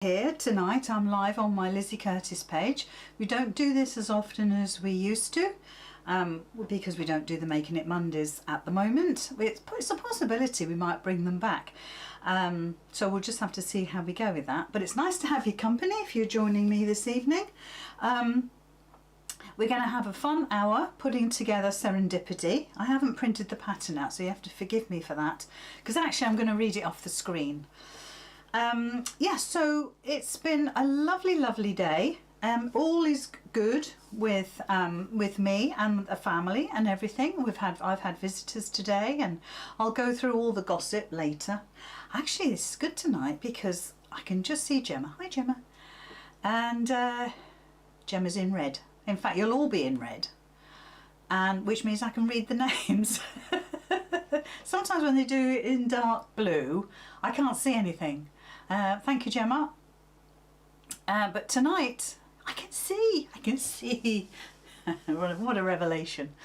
Here tonight. I'm live on my Lizzie Curtis page. We don't do this as often as we used to because we don't do the Making It Mondays at the moment. It's a possibility we might bring them back, so we'll just have to see how we go with that. But it's nice to have your company if you're joining me this evening. We're going to have a fun hour putting together Serendipity. I haven't printed the pattern out, so you have to forgive me for that, because actually I'm going to read it off the screen. Yeah, so it's been a lovely day. All is good with me and the family and everything. I've had visitors today, and I'll go through all the gossip later. Actually, this is good tonight because I can just see Gemma. Hi, Gemma. And Gemma's in red. In fact, you'll all be in red, and which means I can read the names. Sometimes when they do it in dark blue, I can't see anything. Thank you, Gemma. But tonight I can see. What a revelation.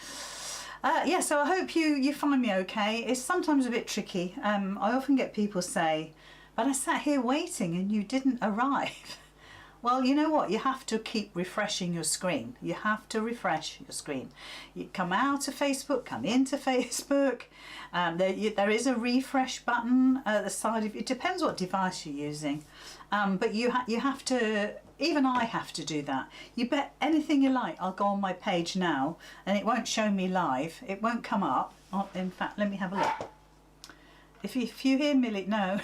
Yeah, so I hope you find me okay. It's sometimes a bit tricky. I often get people say, but I sat here waiting and you didn't arrive. Well, you know what? You have to keep refreshing your screen. You have to refresh your screen. You come out of Facebook, come into Facebook. There is a refresh button at the side of it. It depends what device you're using. But you have to, even I have to do that. You bet anything you like, I'll go on my page now and it won't show me live. It won't come up. Oh, in fact, let me have a look. If you hear Millie, no,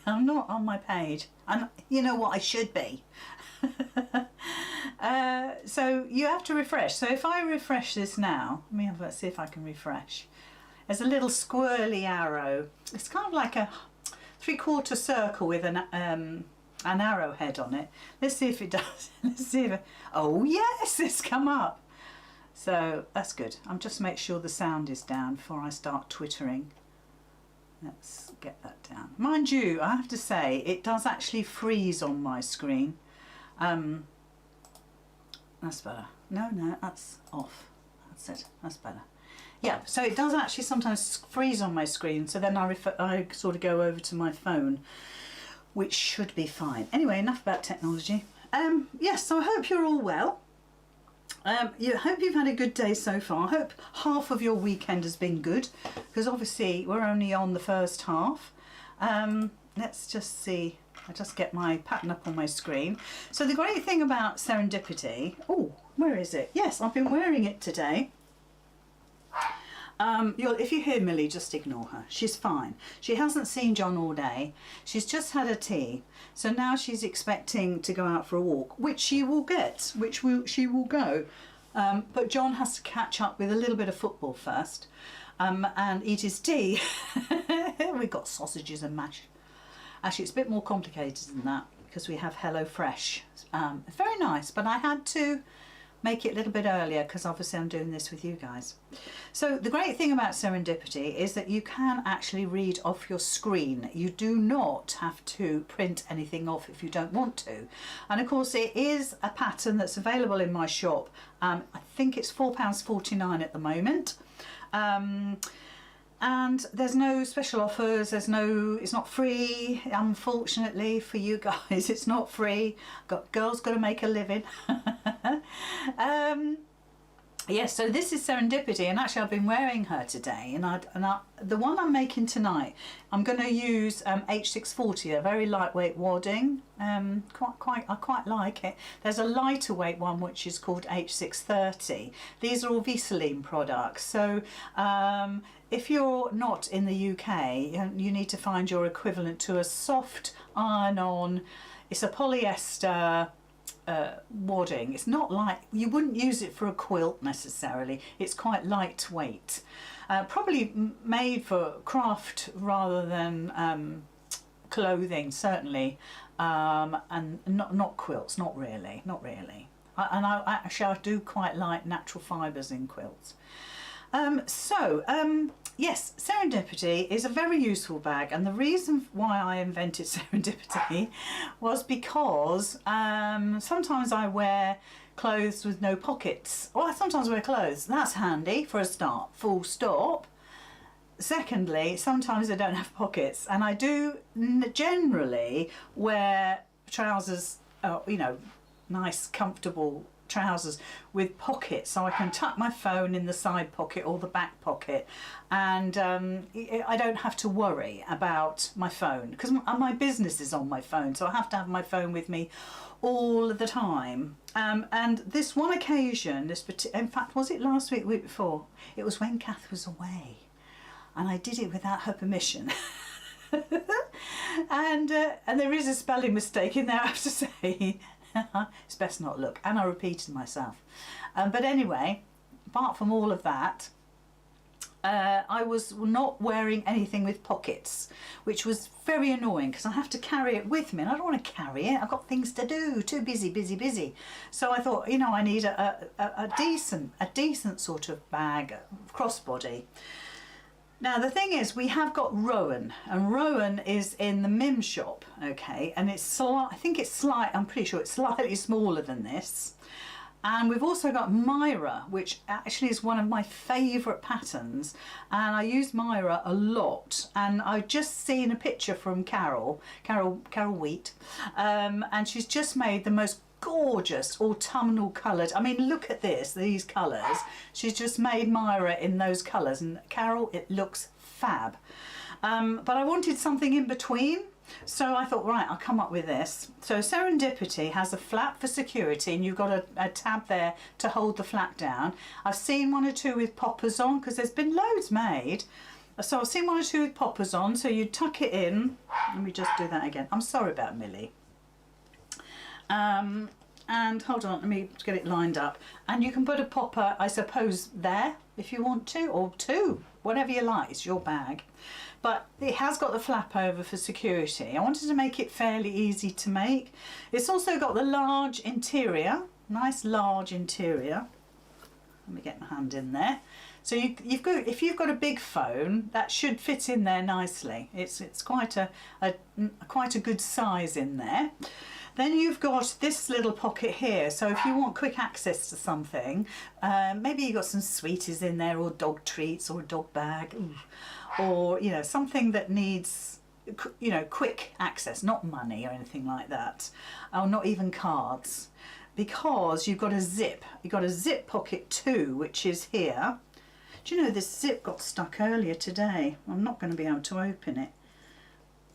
I'm not on my page. And you know what, I should be. So you have to refresh. So if I refresh this now, let's see if I can refresh. There's a little squirrely arrow. It's kind of like a 3/4 circle with an arrowhead on it. Let's see if it does. Let's see if oh yes, it's come up. So that's good. I'm just make sure the sound is down before I start twittering. Let's get that down. Mind you, I have to say it does actually freeze on my screen. That's better. No, that's off. That's it. That's better. Yeah, so it does actually sometimes freeze on my screen, so then I sort of go over to my phone, which should be fine. Anyway, enough about technology. Yes, so I hope you're all well. I hope you've had a good day so far. I hope half of your weekend has been good, because obviously we're only on the first half. Let's just see. I just get my pattern up on my screen. So the great thing about Serendipity, oh, where is it? Yes, I've been wearing it today. If you hear Millie, just ignore her. She's fine. She hasn't seen John all day. She's just had a tea. So now she's expecting to go out for a walk, which she will get, she will go. But John has to catch up with a little bit of football first and eat his tea. We've got sausages and mash. Actually, it's a bit more complicated than that because we have HelloFresh. It's very nice, but I had to make it a little bit earlier because obviously I'm doing this with you guys. So the great thing about Serendipity is that you can actually read off your screen. You do not have to print anything off if you don't want to. And of course it is a pattern that's available in my shop. I think it's £4.49 at the moment. And there's no special offers, it's not free, unfortunately for you guys, it's not free. Girls got to make a living. Yes, so this is Serendipity, and actually I've been wearing her today, and the one I'm making tonight, I'm going to use H640, a very lightweight wadding. I quite like it. There's a lighter weight one which is called H630. These are all Visaline products. So if you're not in the UK, you need to find your equivalent to a soft iron-on. It's a polyester wadding. It's not like, you wouldn't use it for a quilt necessarily. It's quite lightweight, probably made for craft rather than clothing, certainly, and not quilts. Not really. I do quite like natural fibres in quilts. Yes, Serendipity is a very useful bag, and the reason why I invented Serendipity was because sometimes I wear clothes with no pockets. Well, I sometimes wear clothes. That's handy for a start, full stop. Secondly, sometimes I don't have pockets, and I do generally wear trousers, you know, nice comfortable trousers with pockets, so I can tuck my phone in the side pocket or the back pocket, and I don't have to worry about my phone, because my business is on my phone, so I have to have my phone with me all the time. And this one occasion, in fact, was it last week, week before? It was when Kath was away, and I did it without her permission. and there is a spelling mistake in there, I have to say. It's best not look, and I repeated myself. But anyway, apart from all of that, I was not wearing anything with pockets, which was very annoying because I have to carry it with me, and I don't want to carry it. I've got things to do, too busy. So I thought, you know, I need a decent sort of bag, crossbody. Now the thing is, we have got Rowan, and Rowan is in the Mim shop, okay, and it's I think it's I'm pretty sure it's slightly smaller than this. And we've also got Myra, which actually is one of my favourite patterns, and I use Myra a lot. And I've just seen a picture from Carol Wheat, and she's just made the most gorgeous autumnal coloured, I mean, look at these colours. She's just made Myra in those colours, and Carol, it looks fab. But I wanted something in between, so I thought, right, I'll come up with this. So Serendipity has a flap for security, and you've got a tab there to hold the flap down. I've seen one or two with poppers on, because there's been loads made. So I've seen one or two with poppers on, so you tuck it in. Let me just do that again. I'm sorry about Millie. And hold on, let me get it lined up. And you can put a popper, I suppose, there if you want to, or two, whatever you like, it's your bag. But it has got the flap over for security. I wanted to make it fairly easy to make. It's also got the large interior, nice large interior. Let me get my hand in there. So if you've got a big phone, that should fit in there nicely. It's quite a good size in there. Then you've got this little pocket here, so if you want quick access to something, maybe you've got some sweeties in there, or dog treats, or a dog bag, or, you know, something that needs, you know, quick access, not money or anything like that, or not even cards, because you've got a zip pocket too, which is here. Do you know, this zip got stuck earlier today? I'm not going to be able to open it.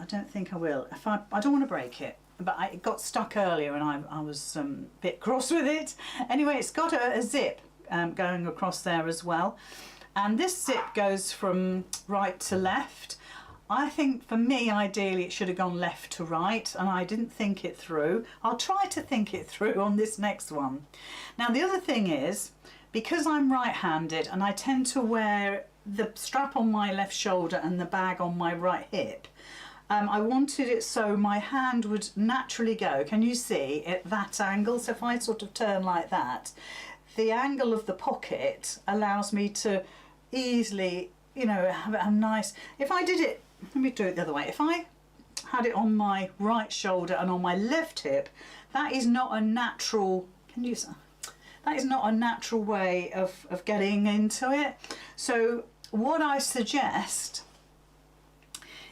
I don't think I will. I don't want to break it. But it got stuck earlier, and I was a bit cross with it. Anyway, it's got a zip going across there as well. And this zip goes from right to left. I think for me, ideally, it should have gone left to right, and I didn't think it through. I'll try to think it through on this next one. Now, the other thing is, because I'm right-handed and I tend to wear the strap on my left shoulder and the bag on my right hip, I wanted it so my hand would naturally go, can you see, at that angle? So if I sort of turn like that, the angle of the pocket allows me to easily, you know, have a nice, if I did it, let me do it the other way, if I had it on my right shoulder and on my left hip, that is not a natural, that is not a natural way of getting into it. So what I suggest,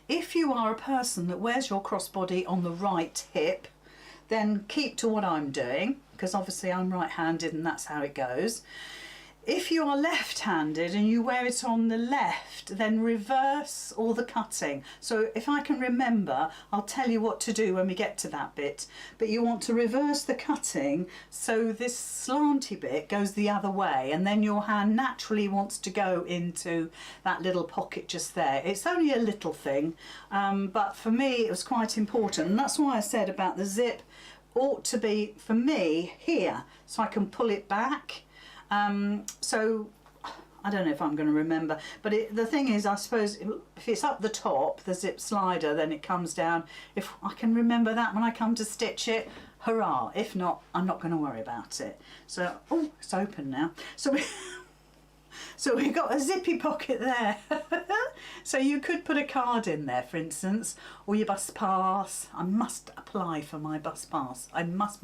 if you are a person that wears your crossbody on the right hip, then keep to what I'm doing, because obviously I'm right-handed and that's how it goes. If you are left-handed and you wear it on the left, then reverse all the cutting. So if I can remember, I'll tell you what to do when we get to that bit. But you want to reverse the cutting so this slanty bit goes the other way, and then your hand naturally wants to go into that little pocket just there. It's only a little thing, but for me it was quite important. And that's why I said about the zip ought to be, for me, here, so I can pull it back. So I don't know if I'm going to remember, but the thing is, I suppose if it's up the top, the zip slider, then it comes down. If I can remember that when I come to stitch it, hurrah. If not, I'm not going to worry about it. So, oh, it's open now. So we've got a zippy pocket there. So you could put a card in there, for instance, or your bus pass. I must apply for my bus pass. I must.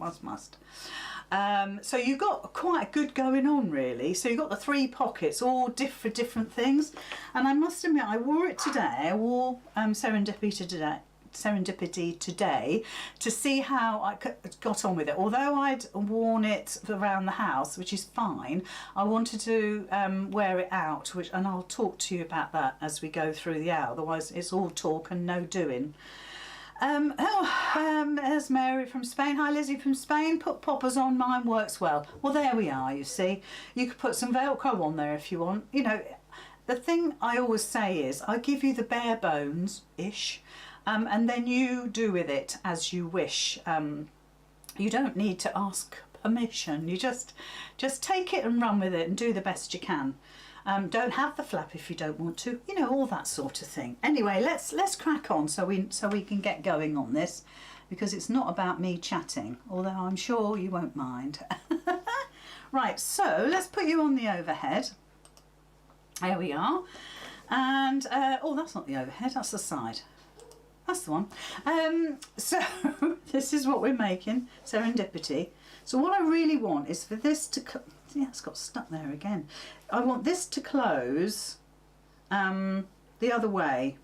So you've got quite a good going on, really. So you've got the 3 pockets, all different things. And I must admit, I wore it today. I wore Serendipity Serendipity today to see how I got on with it. Although I'd worn it around the house, which is fine, I wanted to wear it out, and I'll talk to you about that as we go through the hour. Otherwise it's all talk and no doing. There's Mary from Spain. Hi Lizzie from Spain. Put poppers on, mine works well. Well, there we are, you see. You could put some Velcro on there if you want. You know, the thing I always say is I give you the bare bones-ish, and then you do with it as you wish. You don't need to ask permission. You just take it and run with it and do the best you can. Don't have the flap if you don't want to, you know, all that sort of thing. Anyway, let's crack on so we can get going on this, because it's not about me chatting, although I'm sure you won't mind. Right, so let's put you on the overhead. There we are. And oh, that's not the overhead, that's the side. That's the one. So this is what we're making, Serendipity. So what I really want is for this to, yeah, it's got stuck there again. I want this to close the other way.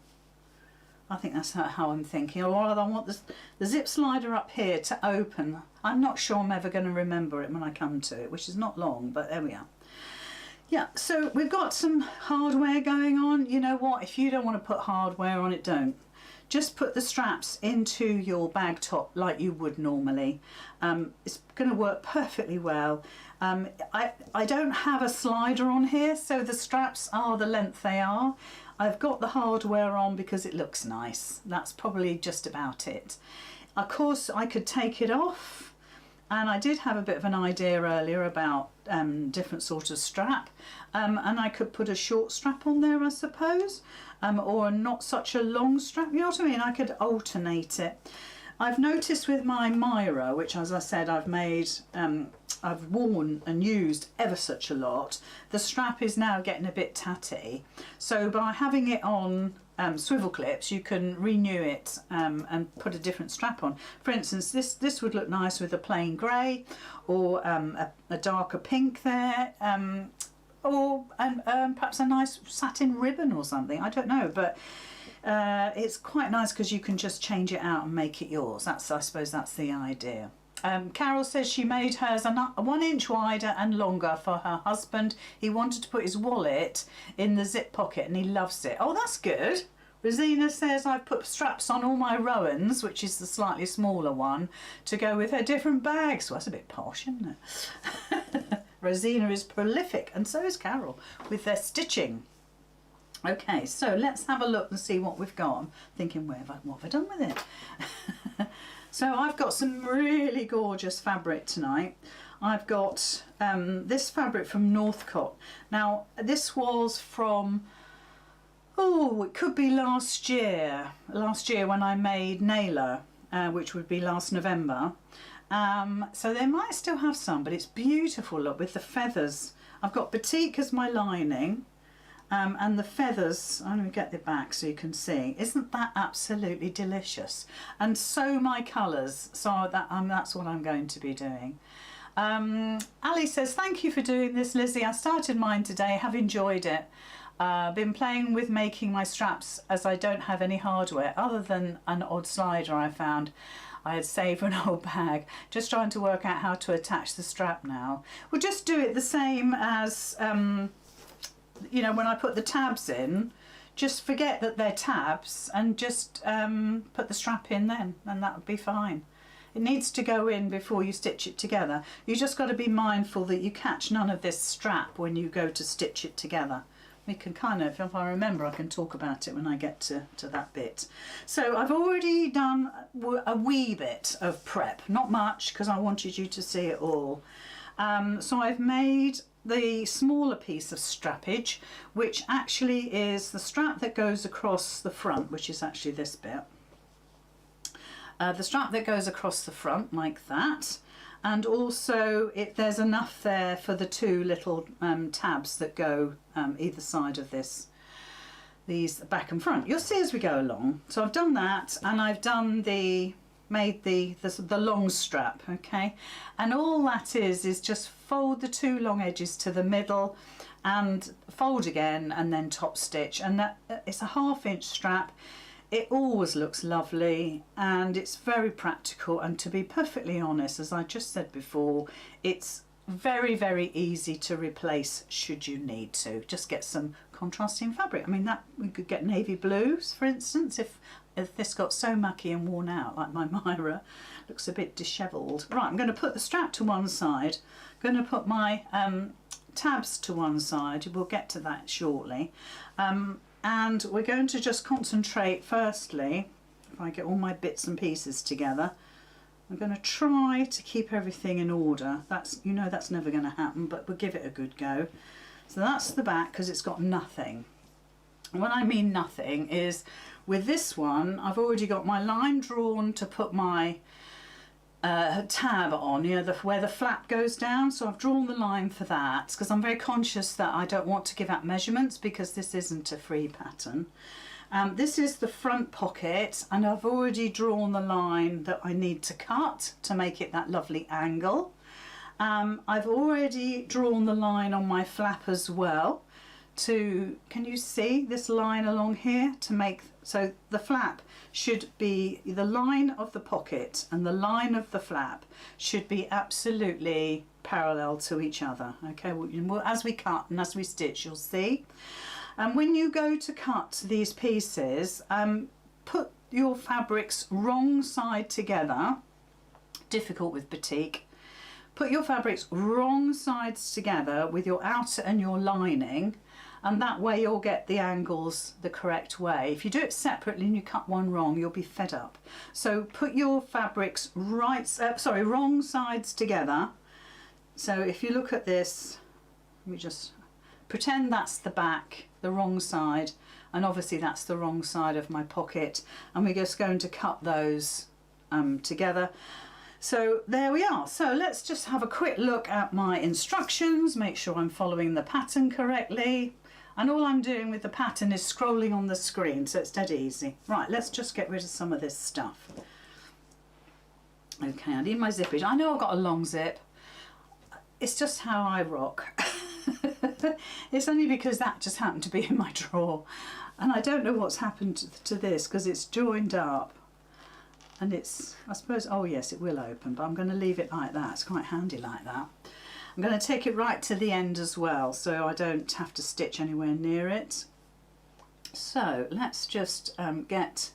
I think that's how I'm thinking. Or I want the zip slider up here to open. I'm not sure I'm ever going to remember it when I come to it, which is not long, but there we are. Yeah, so we've got some hardware going on. You know what, if you don't want to put hardware on it, don't. Just put the straps into your bag top like you would normally. It's going to work perfectly well. I don't have a slider on here, so the straps are the length they are. I've got the hardware on because it looks nice. That's probably just about it. Of course, I could take it off, and I did have a bit of an idea earlier about different sort of strap, and I could put a short strap on there, I suppose. Or not such a long strap, you know what I mean? I could alternate it. I've noticed with my Myra, which as I said I've made, I've worn and used ever such a lot, the strap is now getting a bit tatty. So by having it on swivel clips, you can renew it and put a different strap on. For instance, this would look nice with a plain grey, or a darker pink there. Or perhaps a nice satin ribbon or something, I don't know, but it's quite nice because you can just change it out and make it yours. I suppose that's the idea. Carol says she made hers 1 inch wider and longer for her husband. He wanted to put his wallet in the zip pocket and he loves it. Oh, that's good. Rosina says I've put straps on all my Rowans, which is the slightly smaller one, to go with her different bags. Well, that's a bit posh, isn't it? Rosina is prolific, and so is Carol, with their stitching. Okay, so let's have a look and see what we've got. I'm thinking, what have I done with it? So I've got some really gorgeous fabric tonight. I've got this fabric from Northcott. Now, this was from, oh, it could be last year when I made Nailer, which would be last November. So they might still have some, but it's beautiful, look, with the feathers. I've got batik as my lining, and the feathers, I'm going to get the back so you can see. Isn't that absolutely delicious? And so my colours, so that's what I'm going to be doing. Ali says, thank you for doing this, Lizzie. I started mine today, have enjoyed it. Been playing with making my straps as I don't have any hardware other than an odd slider I found. I had saved for an old bag, just trying to work out how to attach the strap now. We'll just do it the same as, you know, when I put the tabs in, just forget that they're tabs and just put the strap in then, and that would be fine. It needs to go in before you stitch it together. You just got to be mindful that you catch none of this strap when you go to stitch it together. We can kind of, if I remember, I can talk about it when I get to that bit. So I've already done a wee bit of prep, not much because I wanted you to see it all. So I've made the smaller piece of strappage, which actually is the strap that goes across the front, which is actually this bit. The strap that goes across the front like that. And also there's enough there for the two little tabs that go either side of these back and front. You'll see as we go along. So I've done that, and I've done made the long strap, okay? And all that is just fold the two long edges to the middle and fold again and then top stitch. And that it's a 1/2 inch strap. it always looks lovely and it's very practical, and to be perfectly honest, as I just said before, it's very, very easy to replace should you need to. Just get some contrasting fabric. I mean, that we could get navy blues, for instance, if this got so mucky and worn out, like my Myra, looks a bit dishevelled. Right, I'm going to put the strap to one side. I'm going to put my tabs to one side. We'll get to that shortly. And we're going to just concentrate firstly, if I get all my bits and pieces together, I'm going to try to keep everything in order. That's, you know, that's never going to happen, but we'll give it a good go. So that's the back, because it's got nothing. And what I mean nothing is, with this one, I've already got my line drawn to put my tab on, you know, where the flap goes down. So I've drawn the line for that, because I'm very conscious that I don't want to give out measurements, because this isn't a free pattern. This is the front pocket, and I've already drawn the line that I need to cut to make it that lovely angle. I've already drawn the line on my flap as well to, can you see this line along here, to make, so the flap should be, the line of the pocket and the line of the flap should be absolutely parallel to each other. Okay, well, as we cut and as we stitch, you'll see. And when you go to cut these pieces, put your fabrics wrong side together. Difficult with batik. Put your fabrics wrong sides together with your outer and your lining, and that way you'll get the angles the correct way. If you do it separately and you cut one wrong, you'll be fed up. So put your fabrics wrong sides together. So if you look at this, let me just pretend that's the back, the wrong side, and obviously that's the wrong side of my pocket, and we're just going to cut those together. So there we are. So let's just have a quick look at my instructions, make sure I'm following the pattern correctly, and all I'm doing with the pattern is scrolling on the screen, so it's dead easy. Right, let's just get rid of some of this stuff. Okay, I need my zippage. I know I've got a long zip, it's just how I rock. It's only because that just happened to be in my drawer, and I don't know what's happened to this, because it's joined up and it's, I suppose, oh yes, it will open, but I'm going to leave it like that. It's quite handy like that. I'm going to take it right to the end as well, so I don't have to stitch anywhere near it. So let's just get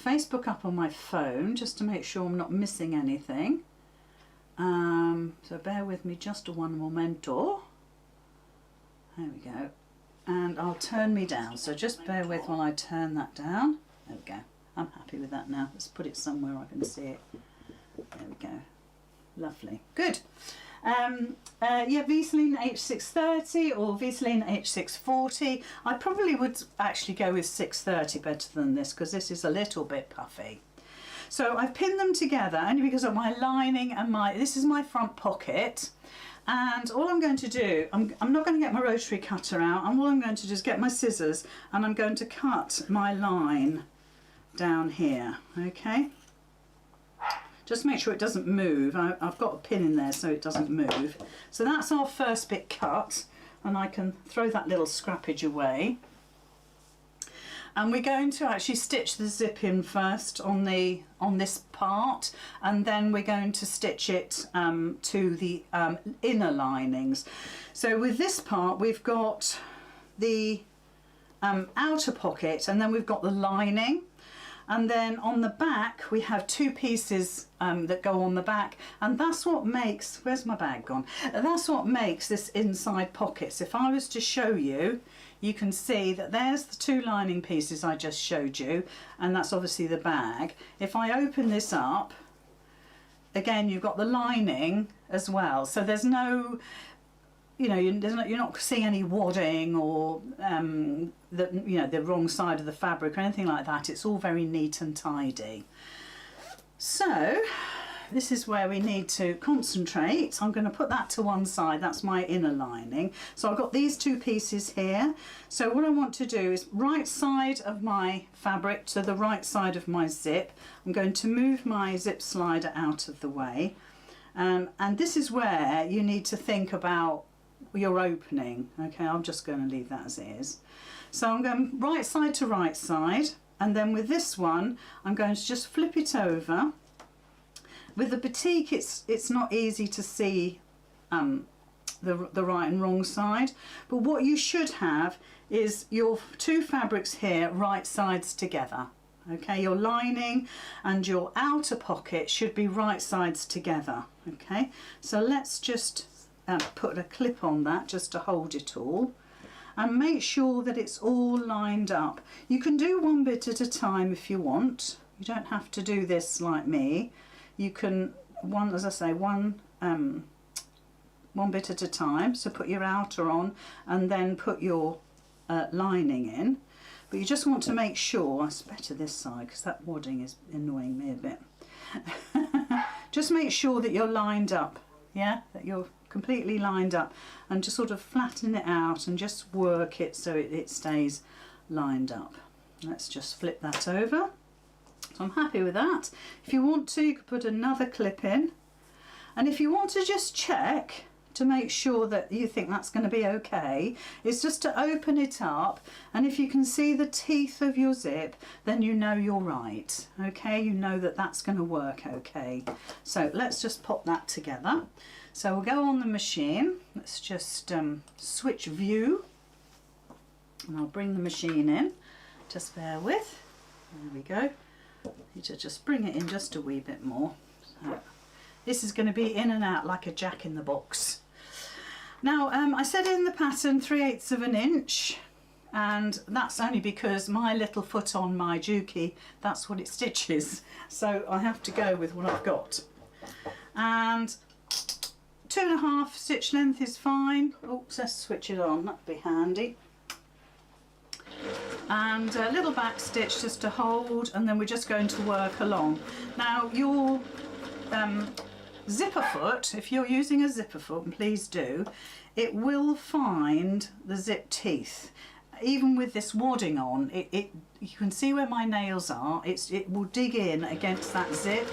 Facebook up on my phone just to make sure I'm not missing anything. So bear with me just one momento. There we go. And I'll turn me down, so just bear with while I turn that down. There we go. I'm happy with that now. Let's put it somewhere I can see it. There we go. Lovely. Good. Yeah, Veseline H630 or Veseline H640. I probably would actually go with 630 better than this, because this is a little bit puffy. So I've pinned them together only because of my lining and this is my front pocket. And all I'm going to do, I'm not going to get my rotary cutter out, and all I'm going to do is get my scissors and I'm going to cut my line down here, okay? Just make sure it doesn't move. I've got a pin in there so it doesn't move. So that's our first bit cut, and I can throw that little scrappage away. And we're going to actually stitch the zip in first on this part, and then we're going to stitch it to the inner linings. So with this part we've got the outer pocket, and then we've got the lining, and then on the back we have two pieces that go on the back, and that's what makes, where's my bag gone? That's what makes this inside pocket. So if I was to show you, you can see that there's the two lining pieces I just showed you, and that's obviously the bag. If I open this up, again you've got the lining as well, so there's no, you know, you're not seeing any wadding or the wrong side of the fabric or anything like that. It's all very neat and tidy. So this is where we need to concentrate. I'm going to put that to one side. That's my inner lining. So I've got these two pieces here. So what I want to do is right side of my fabric to the right side of my zip. I'm going to move my zip slider out of the way. And this is where you need to think about your opening. Okay, I'm just going to leave that as it is. So I'm going right side to right side. and then with this one I'm going to just flip it over. With the batik it's not easy to see the right and wrong side, but what you should have is your two fabrics here right sides together. Okay, your lining and your outer pocket should be right sides together. Okay, so let's just put a clip on that just to hold it all, and make sure that it's all lined up. You can do one bit at a time if you want. You don't have to do this like me. You can, as I say, one bit at a time. So put your outer on and then put your lining in. But you just want to make sure, it's better this side because that wadding is annoying me a bit. Just make sure that you're lined up, yeah, that you're completely lined up, and just sort of flatten it out and just work it so it stays lined up. Let's just flip that over. So I'm happy with that. If you want to, you could put another clip in, and if you want to just check to make sure that you think that's going to be okay, it's just to open it up, and if you can see the teeth of your zip, then you know you're right. Okay, you know that that's going to work okay. So let's just pop that together. So we'll go on the machine. Let's just switch view, and I'll bring the machine in. Just bear with. There we go. Need to just bring it in just a wee bit more. So this is going to be in and out like a jack in the box. Now I said in the pattern 3/8 of an inch, and that's only because my little foot on my Juki, that's what it stitches, so I have to go with what I've got. And 2.5 stitch length is fine. Oops, let's switch it on, that'd be handy. And a little back stitch just to hold, and then we're just going to work along. Now your zipper foot, if you're using a zipper foot, and please do, it will find the zip teeth. Even with this wadding on, you can see where my nails are, it will dig in against that zip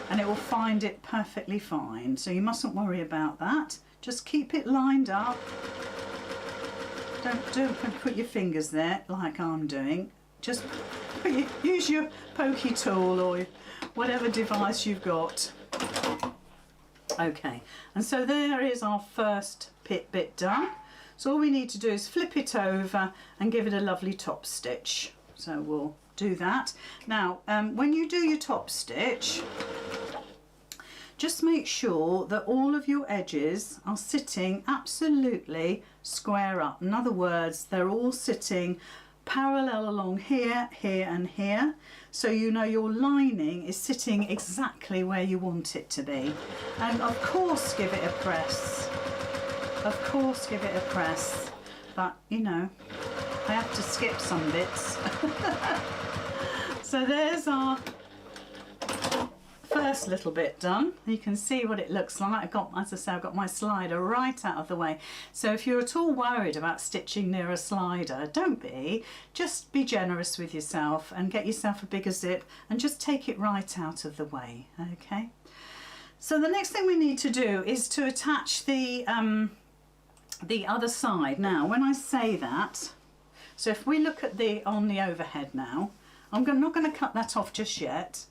and it will find it perfectly fine. So you mustn't worry about that. Just keep it lined up. Don't put your fingers there like I'm doing. Just use your pokey tool or whatever device you've got. Okay, and so there is our first bit done. So all we need to do is flip it over and give it a lovely top stitch. So we'll do that. Now, when you do your top stitch, just make sure that all of your edges are sitting absolutely square up. In other words, they're all sitting parallel along here, here and here, so you know your lining is sitting exactly where you want it to be. And of course give it a press, of course give it a press, but you know, I have to skip some bits. So there's our first little bit done. You can see what it looks like. As I say, I've got my slider right out of the way. So if you're at all worried about stitching near a slider, don't be. Just be generous with yourself and get yourself a bigger zip and just take it right out of the way. Okay. So the next thing we need to do is to attach the other side. Now, when I say that, so if we look at on the overhead now, I'm not going to cut that off just yet.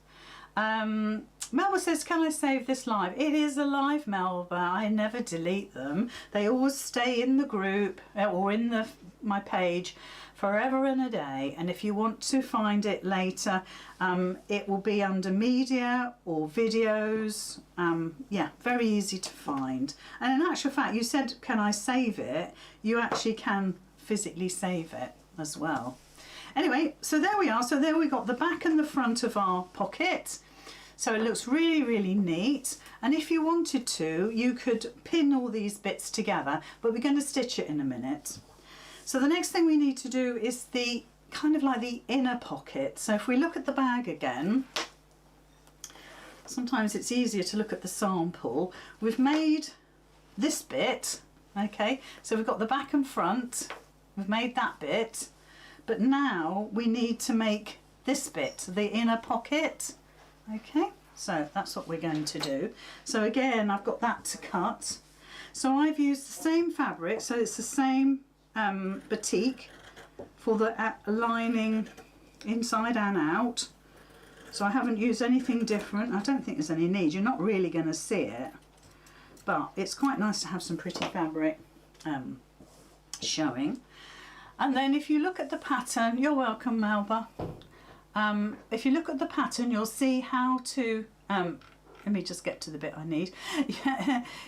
Melba says, can I save this live? It is a live, Melba. I never delete them. They always stay in the group or in my page forever and a day. And if you want to find it later, it will be under media or videos. Yeah, very easy to find. And in actual fact, you said, can I save it? You actually can physically save it as well. Anyway, so there we are. So there we got the back and the front of our pocket. So it looks really, really neat. And if you wanted to, you could pin all these bits together, but we're going to stitch it in a minute. So the next thing we need to do is the kind of like the inner pocket. So if we look at the bag again, sometimes it's easier to look at the sample. We've made this bit, okay? So we've got the back and front. We've made that bit. But now we need to make this bit, the inner pocket. Okay, so that's what we're going to do. So again, I've got that to cut. So I've used the same fabric, so it's the same batik, for the lining inside and out. So I haven't used anything different. I don't think there's any need. You're not really going to see it, but it's quite nice to have some pretty fabric showing. And then if you look at the pattern, you're welcome, Melba. If you look at the pattern, you'll see how to, let me just get to the bit I need.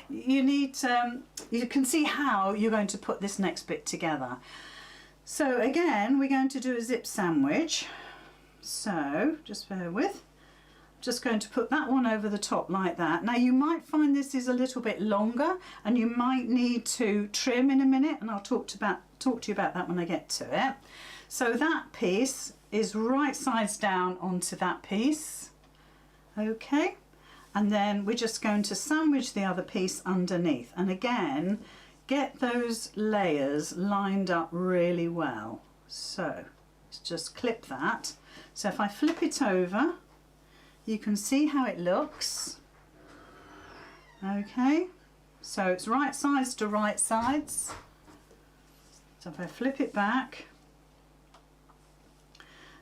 You can see how you're going to put this next bit together. So again, we're going to do a zip sandwich. So just bear with. Just going to put that one over the top like that. Now you might find this is a little bit longer and you might need to trim in a minute, and I'll talk to you about that when I get to it. So that piece is right sides down onto that piece. Okay, and then we're just going to sandwich the other piece underneath, and again get those layers lined up really well. So let's just clip that. So if I flip it over, you can see how it looks. Okay, so it's right sides to right sides. So if I flip it back,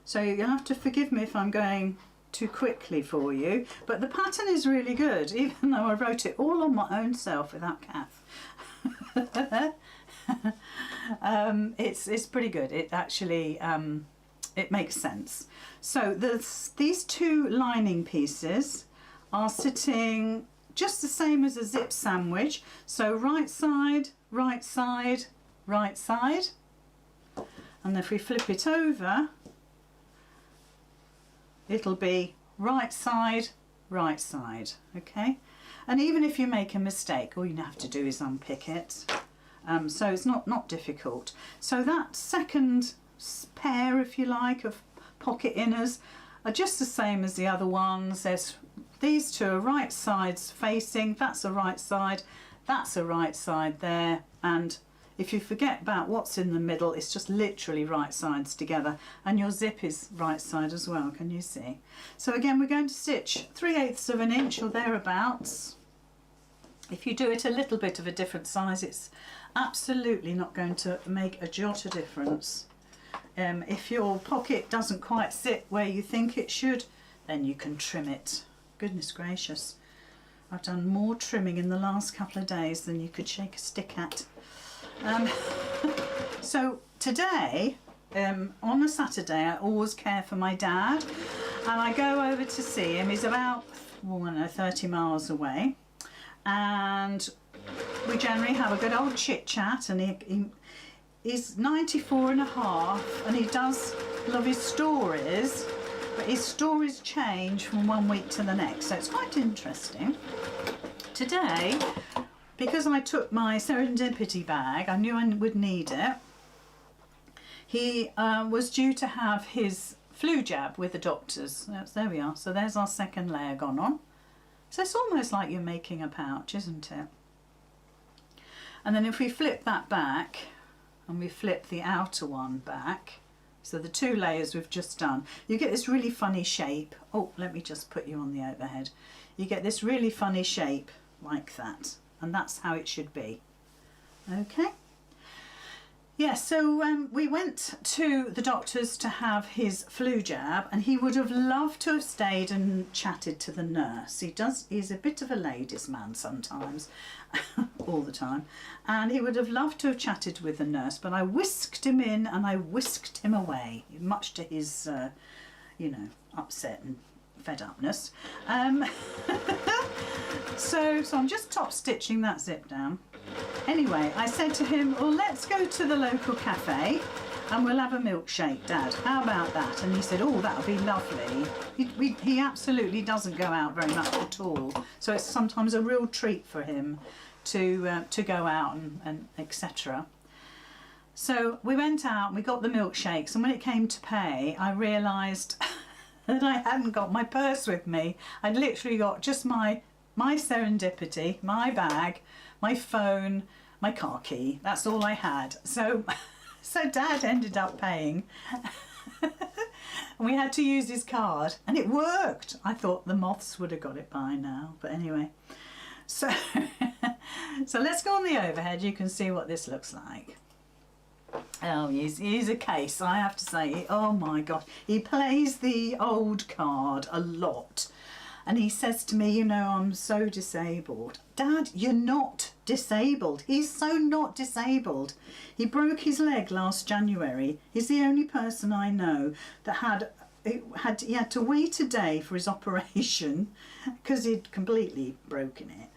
so you'll have to forgive me if I'm going too quickly for you, but the pattern is really good, even though I wrote it all on my own self without Kath. It's pretty good. It actually it makes sense. So these two lining pieces are sitting just the same as a zip sandwich. So right side, right side, right side. And if we flip it over, it'll be right side, right side. Okay. And even if you make a mistake, all you have to do is unpick it. So it's not difficult. So that second pair, if you like, of pocket inners are just the same as the other ones. There's these two are right sides facing. That's a right side, that's a right side there, and if you forget about what's in the middle, it's just literally right sides together, and your zip is right side as well. Can you see? So again, we're going to stitch 3/8 of an inch or thereabouts. If you do it a little bit of a different size, it's absolutely not going to make a jot of difference. If your pocket doesn't quite sit where you think it should, then you can trim it. Goodness gracious, I've done more trimming in the last couple of days than you could shake a stick at. So today, on a Saturday, I always care for my dad, and I go over to see him. He's about, well, I don't know, 30 miles away, and we generally have a good old chit chat, and he's 94 and a half, and he does love his stories, but his stories change from one week to the next, so it's quite interesting. Today, because I took my Serendipity bag, I knew I would need it. He was due to have his flu jab with the doctors. There we are. So there's our second layer gone on. So it's almost like you're making a pouch, isn't it? And then if we flip that back, and we flip the outer one back, so the two layers we've just done, you get this really funny shape. Oh, let me just put you on the overhead. You get this really funny shape like that, and that's how it should be. Okay. Yeah, so we went to the doctor's to have his flu jab, and he would have loved to have stayed and chatted to the nurse. He's a bit of a ladies' man sometimes, all the time, and he would have loved to have chatted with the nurse, but I whisked him in and I whisked him away, much to his, you know, upset and fed upness. So I'm just top stitching that zip down. Anyway, I said to him, well, let's go to the local cafe and we'll have a milkshake, Dad. How about that? And he said, oh, that'll be lovely. He absolutely doesn't go out very much at all. So it's sometimes a real treat for him to go out and etc. So we went out and we got the milkshakes, and when it came to pay, I realised that I hadn't got my purse with me. I'd literally got just my Serendipity, my bag, my phone, my car key. That's all I had. So Dad ended up paying and we had to use his card, and it worked. I thought the moths would have got it by now, but anyway. So let's go on the overhead. You can see what this looks like. Oh, he's a case, I have to say. Oh my God, he plays the old card a lot. And he says to me, you know, I'm so disabled. Dad, you're not disabled. He's so not disabled. He broke his leg last January. He's the only person I know that he had to wait a day for his operation because he'd completely broken it.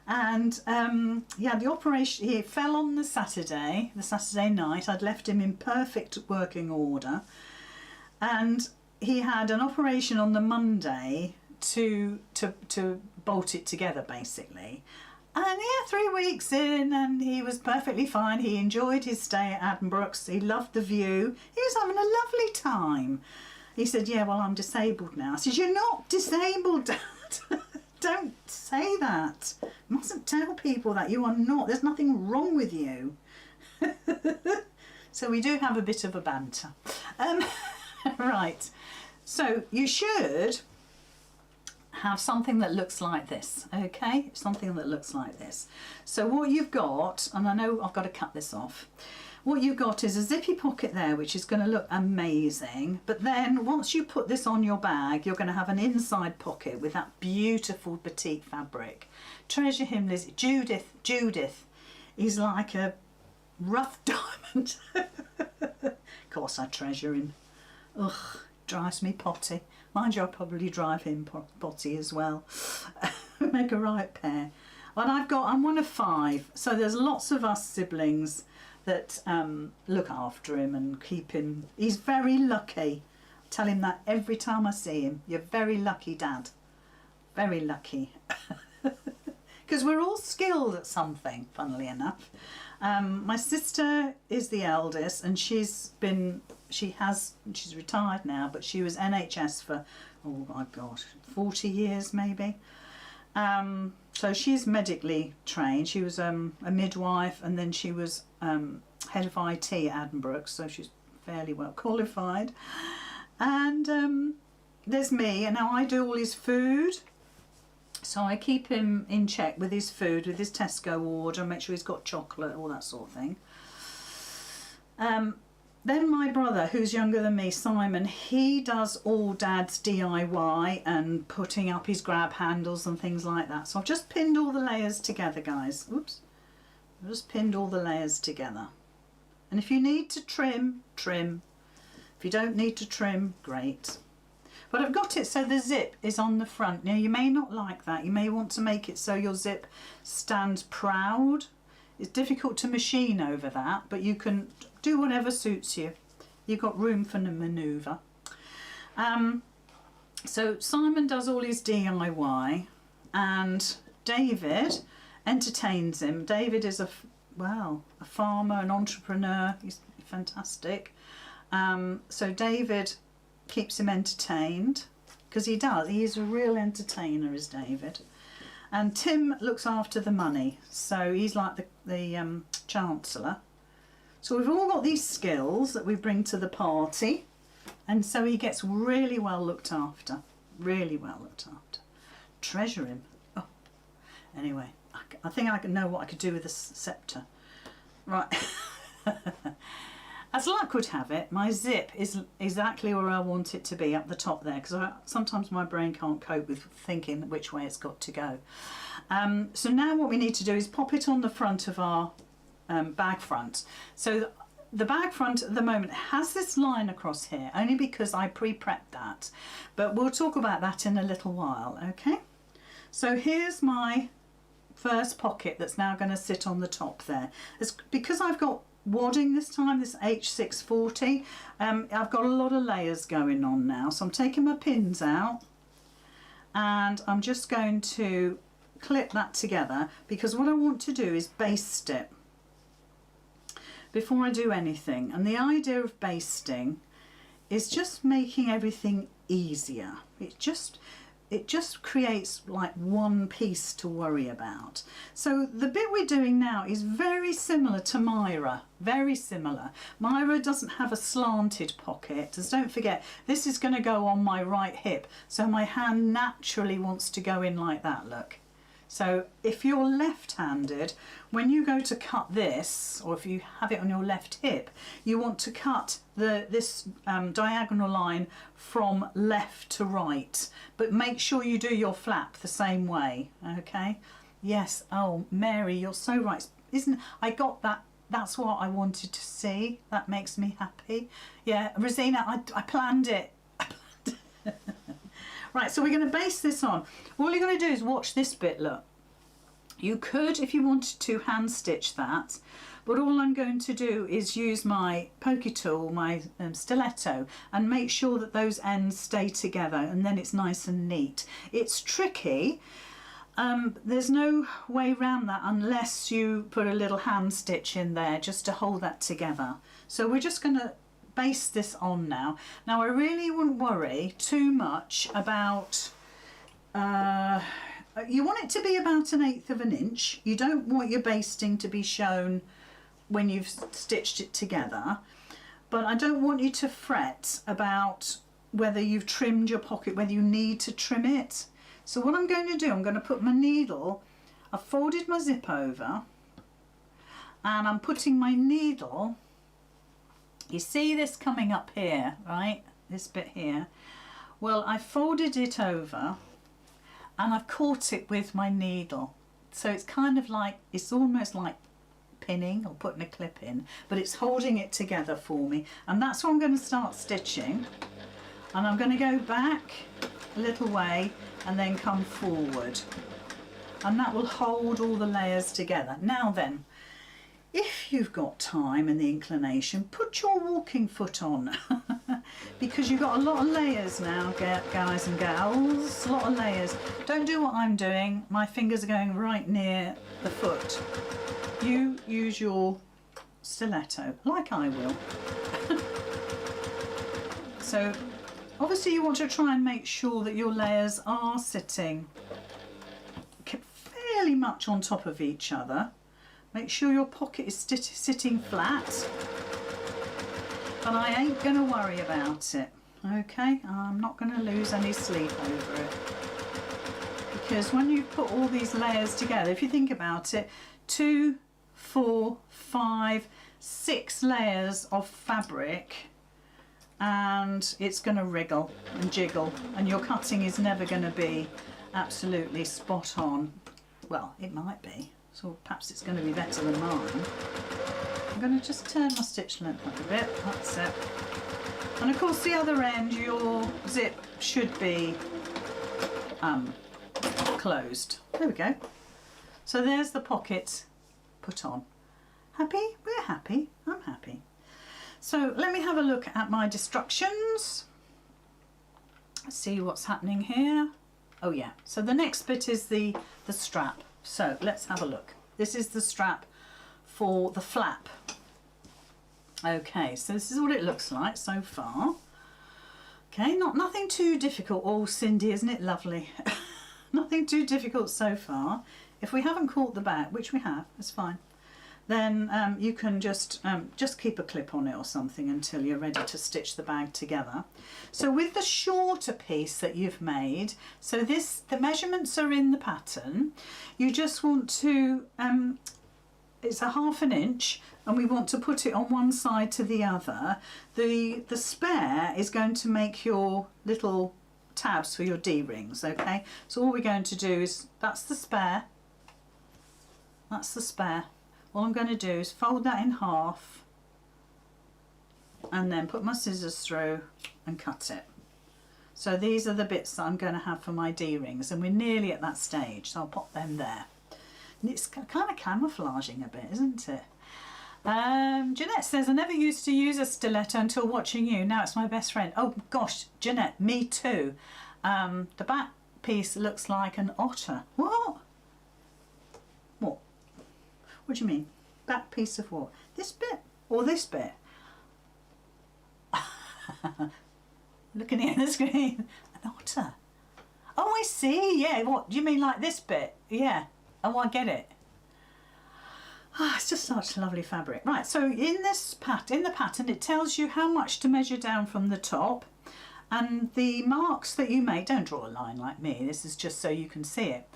And yeah, the operation, he fell on the Saturday night. I'd left him in perfect working order. And he had an operation on the Monday to bolt it together, basically. And yeah, 3 weeks in and he was perfectly fine. He enjoyed his stay at Addenbrooke's. He loved the view. He was having a lovely time. He said, yeah, well, I'm disabled now. I said, you're not disabled, Dad. Don't say that. You mustn't tell people that. You are not. There's nothing wrong with you. So we do have a bit of a banter. Right. So you should have something that looks like this, okay? Something that looks like this. So what you've got, and I know I've got to cut this off, what you've got is a zippy pocket there, which is going to look amazing. But then once you put this on your bag, you're going to have an inside pocket with that beautiful batik fabric. Treasure him, Liz. Judith is like a rough diamond. Of course I treasure him. Ugh, drives me potty. Mind you, I'll probably drive him potty as well. Make a right pair. And I'm one of 5, so there's lots of us siblings that look after him and keep him. He's very lucky. I tell him that every time I see him. You're very lucky, Dad. Very lucky. Because we're all skilled at something, funnily enough. My sister is the eldest, and she's retired now, but she was NHS for, oh my God, 40 years maybe. So she's medically trained. She was a midwife, and then she was head of IT at Addenbrooke's, so she's fairly well qualified. And there's me, and now I do all his food. So I keep him in check with his food, with his Tesco order, make sure he's got chocolate, all that sort of thing. Then my brother, who's younger than me, Simon, he does all Dad's DIY and putting up his grab handles and things like that. So I've just pinned all the layers together, guys. Oops. I've just pinned all the layers together. And if you need to trim, trim. If you don't need to trim, great. But I've got it so the zip is on the front. Now you may not like that. You may want to make it so your zip stands proud. It's difficult to machine over that, but you can do whatever suits you. You've got room for the manoeuvre. So Simon does all his DIY, and David entertains him. David is a farmer, an entrepreneur. He's fantastic. So David keeps him entertained, because he does. He is a real entertainer, is David. And Tim looks after the money, so he's like the Chancellor. So we've all got these skills that we bring to the party, and so he gets really well looked after. Really well looked after. Treasure him. Oh. Anyway, I think I know what I could do with this sceptre. Right. As luck would have it, my zip is exactly where I want it to be, up the top there, because sometimes my brain can't cope with thinking which way it's got to go. So now what we need to do is pop it on the front of our bag front. So the bag front at the moment has this line across here, only because I pre-prepped that. But we'll talk about that in a little while, okay? So here's my first pocket that's now going to sit on the top there. It's because I've got wadding this time, this H640, I've got a lot of layers going on now, so I'm taking my pins out and I'm just going to clip that together, because what I want to do is baste it before I do anything. And the idea of basting is just making everything easier. It just creates like one piece to worry about. So the bit we're doing now is very similar to Myra, very similar. Myra doesn't have a slanted pocket, as don't forget, this is going to go on my right hip, so my hand naturally wants to go in like that, look. So if you're left-handed, when you go to cut this, or if you have it on your left hip, you want to cut this diagonal line from left to right, but make sure you do your flap the same way, okay? Yes, oh Mary, you're so right. I got that. That's what I wanted to see. That makes me happy. Yeah, Rosina, I planned it. Right, so we're going to base this on. All you're going to do is watch this bit, look. You could, if you wanted to, hand stitch that, but all I'm going to do is use my pokey tool, my stiletto, and make sure that those ends stay together, and then it's nice and neat. It's tricky. There's no way around that unless you put a little hand stitch in there just to hold that together. So we're just going to base this on now. Now I really wouldn't worry too much about, you want it to be about 1/8 of an inch. You don't want your basting to be shown when you've stitched it together, but I don't want you to fret about whether you've trimmed your pocket, whether you need to trim it. So what I'm going to do, I'm going to put my needle, I've folded my zip over, and I'm putting my needle, you see this coming up here, right, this bit here, well I folded it over and I've caught it with my needle, so it's kind of like, it's almost like pinning or putting a clip in, but it's holding it together for me, and that's what I'm going to start stitching. And I'm going to go back a little way and then come forward, and that will hold all the layers together. Now then, if you've got time and the inclination, put your walking foot on because you've got a lot of layers now, guys and gals, a lot of layers. Don't do what I'm doing, my fingers are going right near the foot. You use your stiletto like I will. So obviously you want to try and make sure that your layers are sitting fairly much on top of each other. Make sure your pocket is sitting flat, but I ain't going to worry about it, okay? I'm not going to lose any sleep over it, because when you put all these layers together, if you think about it, 2, 4, 5, 6 layers of fabric, and it's going to wriggle and jiggle, and your cutting is never going to be absolutely spot on. Well, it might be. So perhaps it's going to be better than mine. I'm going to just turn my stitch length up a bit, that's it. And of course the other end, your zip should be closed. There we go. So there's the pocket put on. Happy? We're happy. I'm happy. So let me have a look at my instructions. Let's see what's happening here. Oh yeah, so the next bit is the strap. So let's have a look. This is the strap for the flap. Okay, so this is what it looks like so far. Okay, nothing too difficult. Oh, Cindy, isn't it lovely? Nothing too difficult so far. If we haven't caught the back, which we have, it's fine, then you can just keep a clip on it or something until you're ready to stitch the bag together. So with the shorter piece that you've made, so the measurements are in the pattern, you just want to, it's a 1/2 inch, and we want to put it on one side to the other. The spare is going to make your little tabs for your D-rings, okay? So all we're going to do is, that's the spare, that's the spare. All I'm going to do is fold that in half and then put my scissors through and cut it. So these are the bits that I'm going to have for my D-rings, and we're nearly at that stage, so I'll pop them there. And it's kind of camouflaging a bit, isn't it? Jeanette says, I never used to use a stiletto until watching you. Now it's my best friend. Oh gosh, Jeanette, me too. The back piece looks like an otter. What? What? What do you mean? Back piece of what? This bit or this bit? Looking at the screen. An otter. Oh, I see. Yeah. What do you mean, like this bit? Yeah. Oh, I get it. Oh, it's just such lovely fabric. Right. So in the pattern, it tells you how much to measure down from the top, and the marks that you make. Don't draw a line like me. This is just so you can see it.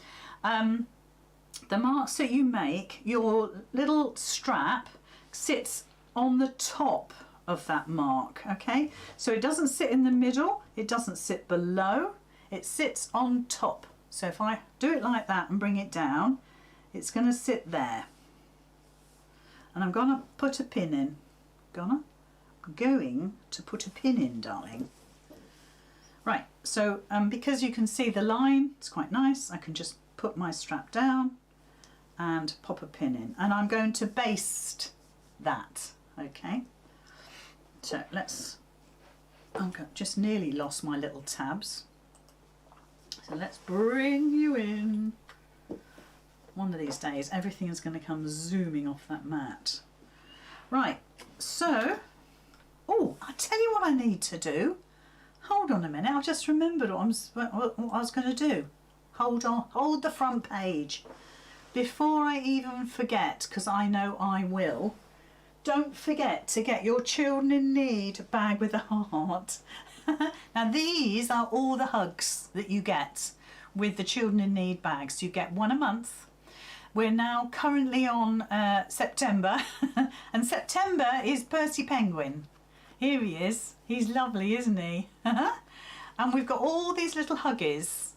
the marks that you make, your little strap sits on the top of that mark, okay? So it doesn't sit in the middle, it doesn't sit below, it sits on top. So if I do it like that and bring it down, it's going to sit there. And I'm going to put a pin in. Going to put a pin in, darling. Right, so because you can see the line, it's quite nice, I can just put my strap down and pop a pin in. And I'm going to baste that, okay? So I've just nearly lost my little tabs. So let's bring you in. One of these days, everything is going to come zooming off that mat. Right, so, oh, I'll tell you what I need to do. Hold on a minute, I've just remembered what I was going to do. Hold on, hold the front page. Before I even forget, because I know I will, don't forget to get your Children in Need bag with a heart. Now these are all the hugs that you get with the Children in Need bags. You get one a month. We're now currently on September and September is Percy Penguin. Here he is. He's lovely, isn't he? And we've got all these little huggies.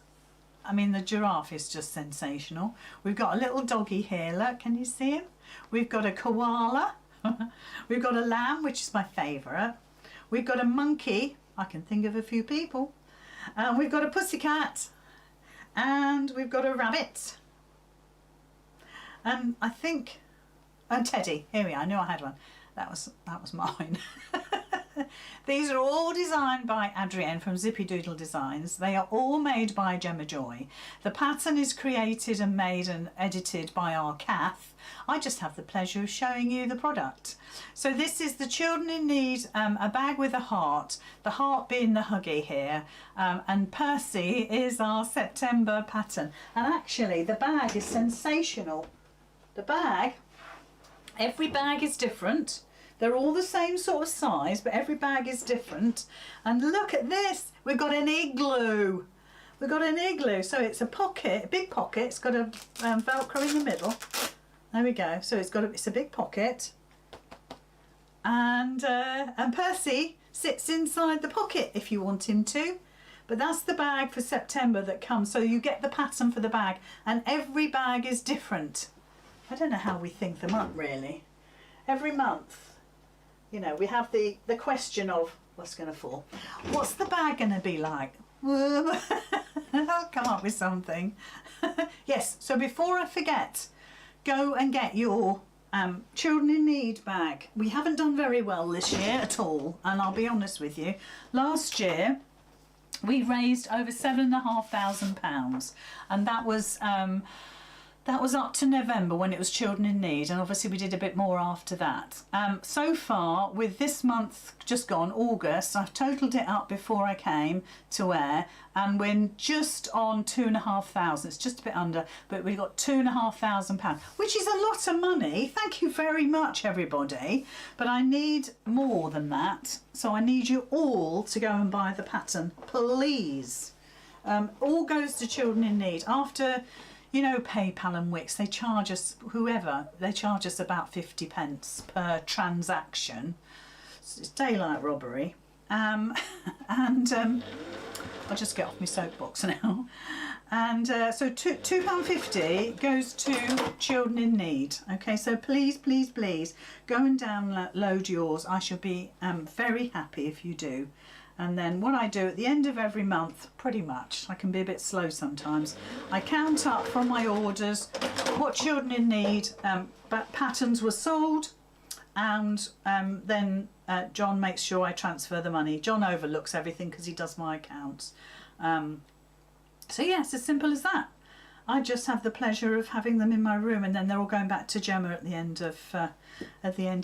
I mean, the giraffe is just sensational. We've got a little doggy here, look, can you see him? We've got a koala. We've got a lamb, which is my favourite. We've got a monkey. I can think of a few people. We've got a pussycat. And we've got a rabbit. And I think... and Teddy. Here we are. I knew I had one. That was mine. These are all designed by Adrienne from Zippy Doodle Designs. They are all made by Gemma Joy. The pattern is created and made and edited by our Kath. I just have the pleasure of showing you the product. So this is the Children in Need, a bag with a heart, the heart being the huggy here, and Percy is our September pattern. And actually the bag is sensational. The bag, every bag is different. They're all the same sort of size, but every bag is different. And look at this, we've got an igloo. We've got an igloo, so it's a pocket, a big pocket. It's got a Velcro in the middle. There we go. So it's a big pocket, and Percy sits inside the pocket if you want him to. But that's the bag for September that comes. So you get the pattern for the bag, and every bag is different. I don't know how we think them up really. Every month. You know, we have the question of what's going to fall. What's the bag going to be like? I'll come up with something. Yes, so before I forget, go and get your Children in Need bag. We haven't done very well this year at all, and I'll be honest with you. Last year, we raised over £7,500, and that was up to November when it was Children in Need, and obviously we did a bit more after that. So far, with this month just gone, August, I've totalled it up before I came to air, and we're just on £2,500. It's just a bit under, but we've got £2,500, which is a lot of money. Thank you very much, everybody. But I need more than that, so I need you all to go and buy the pattern, please. All goes to Children in Need. After, you know, PayPal and Wix, they charge us, they charge us about 50p per transaction. It's daylight robbery. I'll just get off my soapbox now. And so £2.50 goes to Children in Need. Okay, so please, please, please go and download yours. I shall be very happy if you do. And then what I do at the end of every month, pretty much, I can be a bit slow sometimes, I count up from my orders what Children in Need patterns were sold, and then John makes sure I transfer the money. John overlooks everything because he does my accounts. So yes, as simple as that. I just have the pleasure of having them in my room, and then they're all going back to Gemma at the end of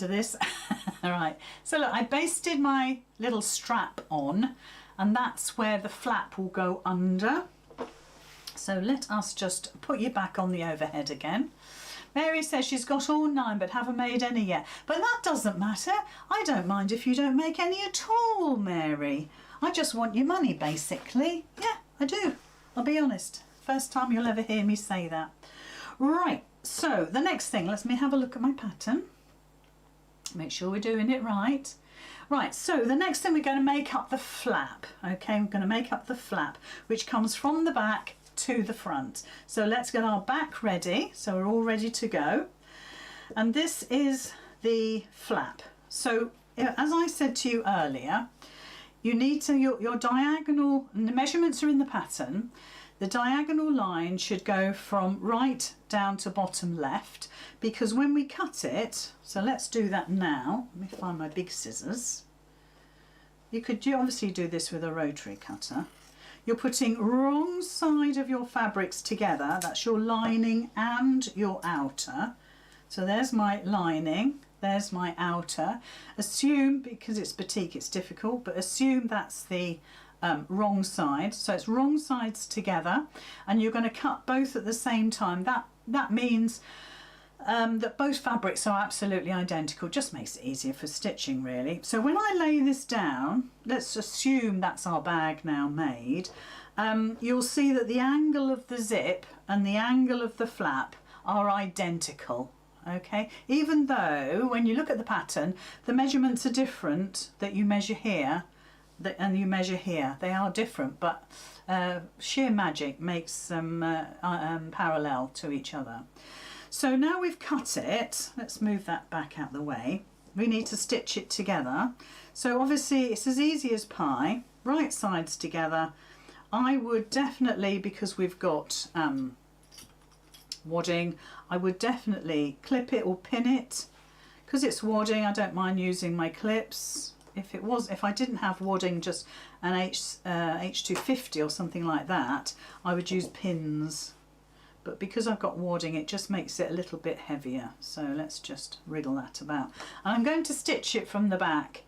this. All right. So look, I basted my little strap on, and that's where the flap will go under. So let us just put you back on the overhead again. Mary says she's got all 9 but haven't made any yet. But that doesn't matter. I don't mind if you don't make any at all, Mary. I just want your money, basically. Yeah, I do. I'll be honest. First time you'll ever hear me say that. Right, so the next thing, let me have a look at my pattern. Make sure we're doing it right. Right, so the next thing we're going to make up the flap. Okay, we're going to make up the flap, which comes from the back to the front. So let's get our back ready. So we're all ready to go. And this is the flap. So as I said to you earlier, you need to, your diagonal, and the measurements are in the pattern, the diagonal line should go from right down to bottom left, because when we cut it, so let's do that now. Let me find my big scissors. You could obviously do this with a rotary cutter. You're putting wrong side of your fabrics together, that's your lining and your outer. So there's my lining, there's my outer. Assume, because it's batik it's difficult, but assume that's the wrong side. So it's wrong sides together, and you're going to cut both at the same time. That means that both fabrics are absolutely identical. Just makes it easier for stitching, really. So when I lay this down, let's assume that's our bag now made, you'll see that the angle of the zip and the angle of the flap are identical. Okay, even though when you look at the pattern, the measurements are different, that you measure here and you measure here. They are different, but sheer magic makes them parallel to each other. So now we've cut it, let's move that back out the way. We need to stitch it together. So obviously it's as easy as pie, right sides together. I would definitely, because we've got wadding, I would definitely clip it or pin it. Because it's wadding, I don't mind using my clips. If I didn't have wadding, just an H250 or something like that, I would use pins. But because I've got wadding, it just makes it a little bit heavier. So let's just wriggle that about. And I'm going to stitch it from the back,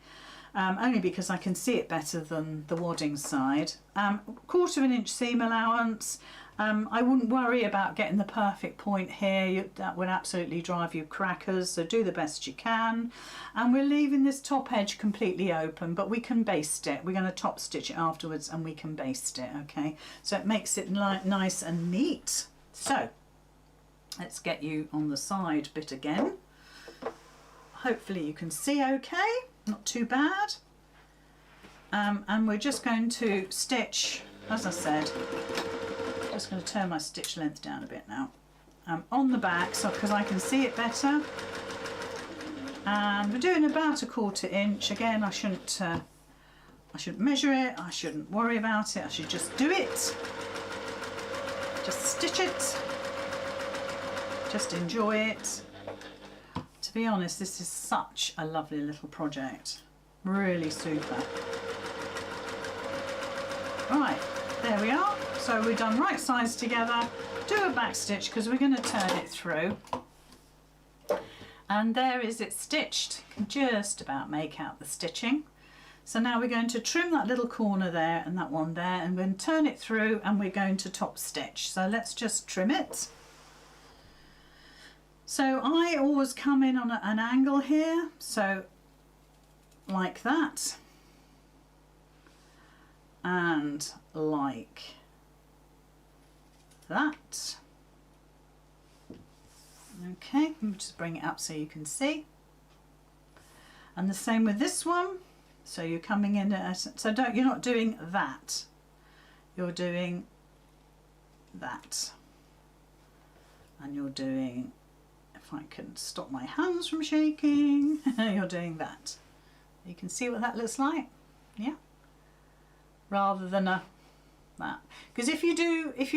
only because I can see it better than the wadding side. 1/4 inch seam allowance. I wouldn't worry about getting the perfect point here. That would absolutely drive you crackers, so do the best you can. And we're leaving this top edge completely open, but we can baste it. We're going to top stitch it afterwards and we can baste it, okay? So it makes it nice and neat. So let's get you on the side bit again. Hopefully you can see okay, not too bad. And we're just going to stitch, as I said, just going to turn my stitch length down a bit now, on the back, so because I can see it better. And we're doing about 1/4 inch. Again, I shouldn't measure it, I shouldn't worry about it, I should just do it. Just stitch it, just enjoy it. To be honest, this is such a lovely little project, really super. Right, there we are. So we've done right sides together, do a back stitch because we're going to turn it through. And there is it stitched. You can just about make out the stitching. So now we're going to trim that little corner there and that one there, and we're going to turn it through and we're going to top stitch. So let's just trim it. So I always come in on an angle here, so like that, and like that. Okay, let me just bring it up so you can see. And the same with this one. So you're coming in you're not doing that. You're doing that. And you're doing, if I can stop my hands from shaking, you're doing that. You can see what that looks like, yeah? Rather than that. Because if you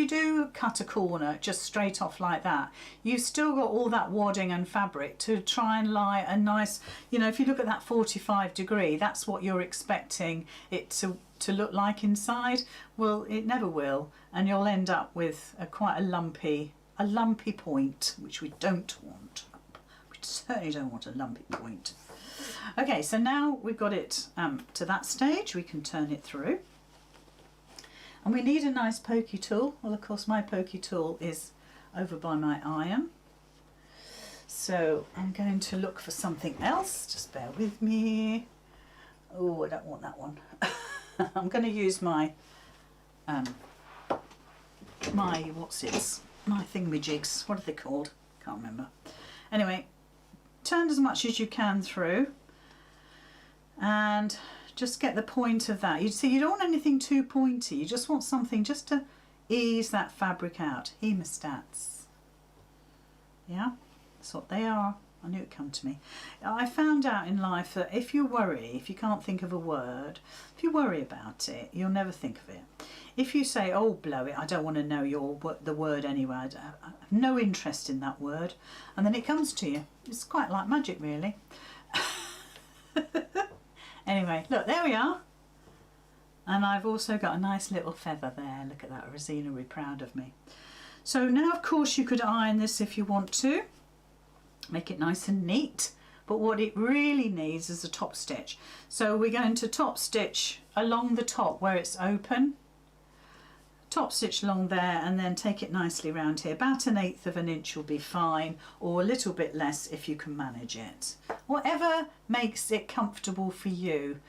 do cut a corner just straight off like that, you've still got all that wadding and fabric to try and lie a nice, you know, if you look at that 45 degree, that's what you're expecting it to look like inside. Well, it never will, and you'll end up with quite a lumpy point, which we don't want. We certainly don't want a lumpy point. Okay, so now we've got it to that stage, we can turn it through. And we need a nice pokey tool. Well, of course, my pokey tool is over by my iron. So I'm going to look for something else. Just bear with me. Oh, I don't want that one. I'm going to use my, my thingamajigs, what are they called? Can't remember. Anyway, turn as much as you can through and just get the point of that. You see, you don't want anything too pointy, you just want something just to ease that fabric out. Hemostats. Yeah, that's what they are. I knew it'd come to me. I found out in life that if you worry, if you can't think of a word, if you worry about it, you'll never think of it. If you say, oh, blow it, I don't want to know the word anyway, I have no interest in that word, and then it comes to you. It's quite like magic, really. Anyway, look, there we are. And I've also got a nice little feather there. Look at that, Rosina will be proud of me. So now, of course, you could iron this if you want to. Make it nice and neat, but what it really needs is a top stitch. So we're going to top stitch along the top where it's open, top stitch along there, and then take it nicely round here. About 1/8 of an inch will be fine, or a little bit less if you can manage it. Whatever makes it comfortable for you.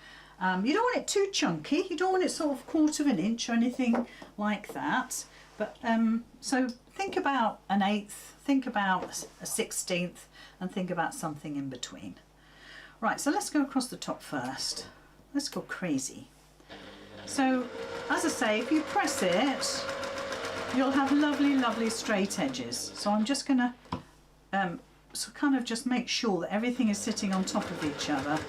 You don't want it too chunky, you don't want it sort of 1/4 of an inch or anything like that. But so think about 1/8, think about a 1/16, and think about something in between. Right, so let's go across the top first. Let's go crazy. So, as I say, if you press it, you'll have lovely, lovely straight edges. So I'm just going to so kind of just make sure that everything is sitting on top of each other.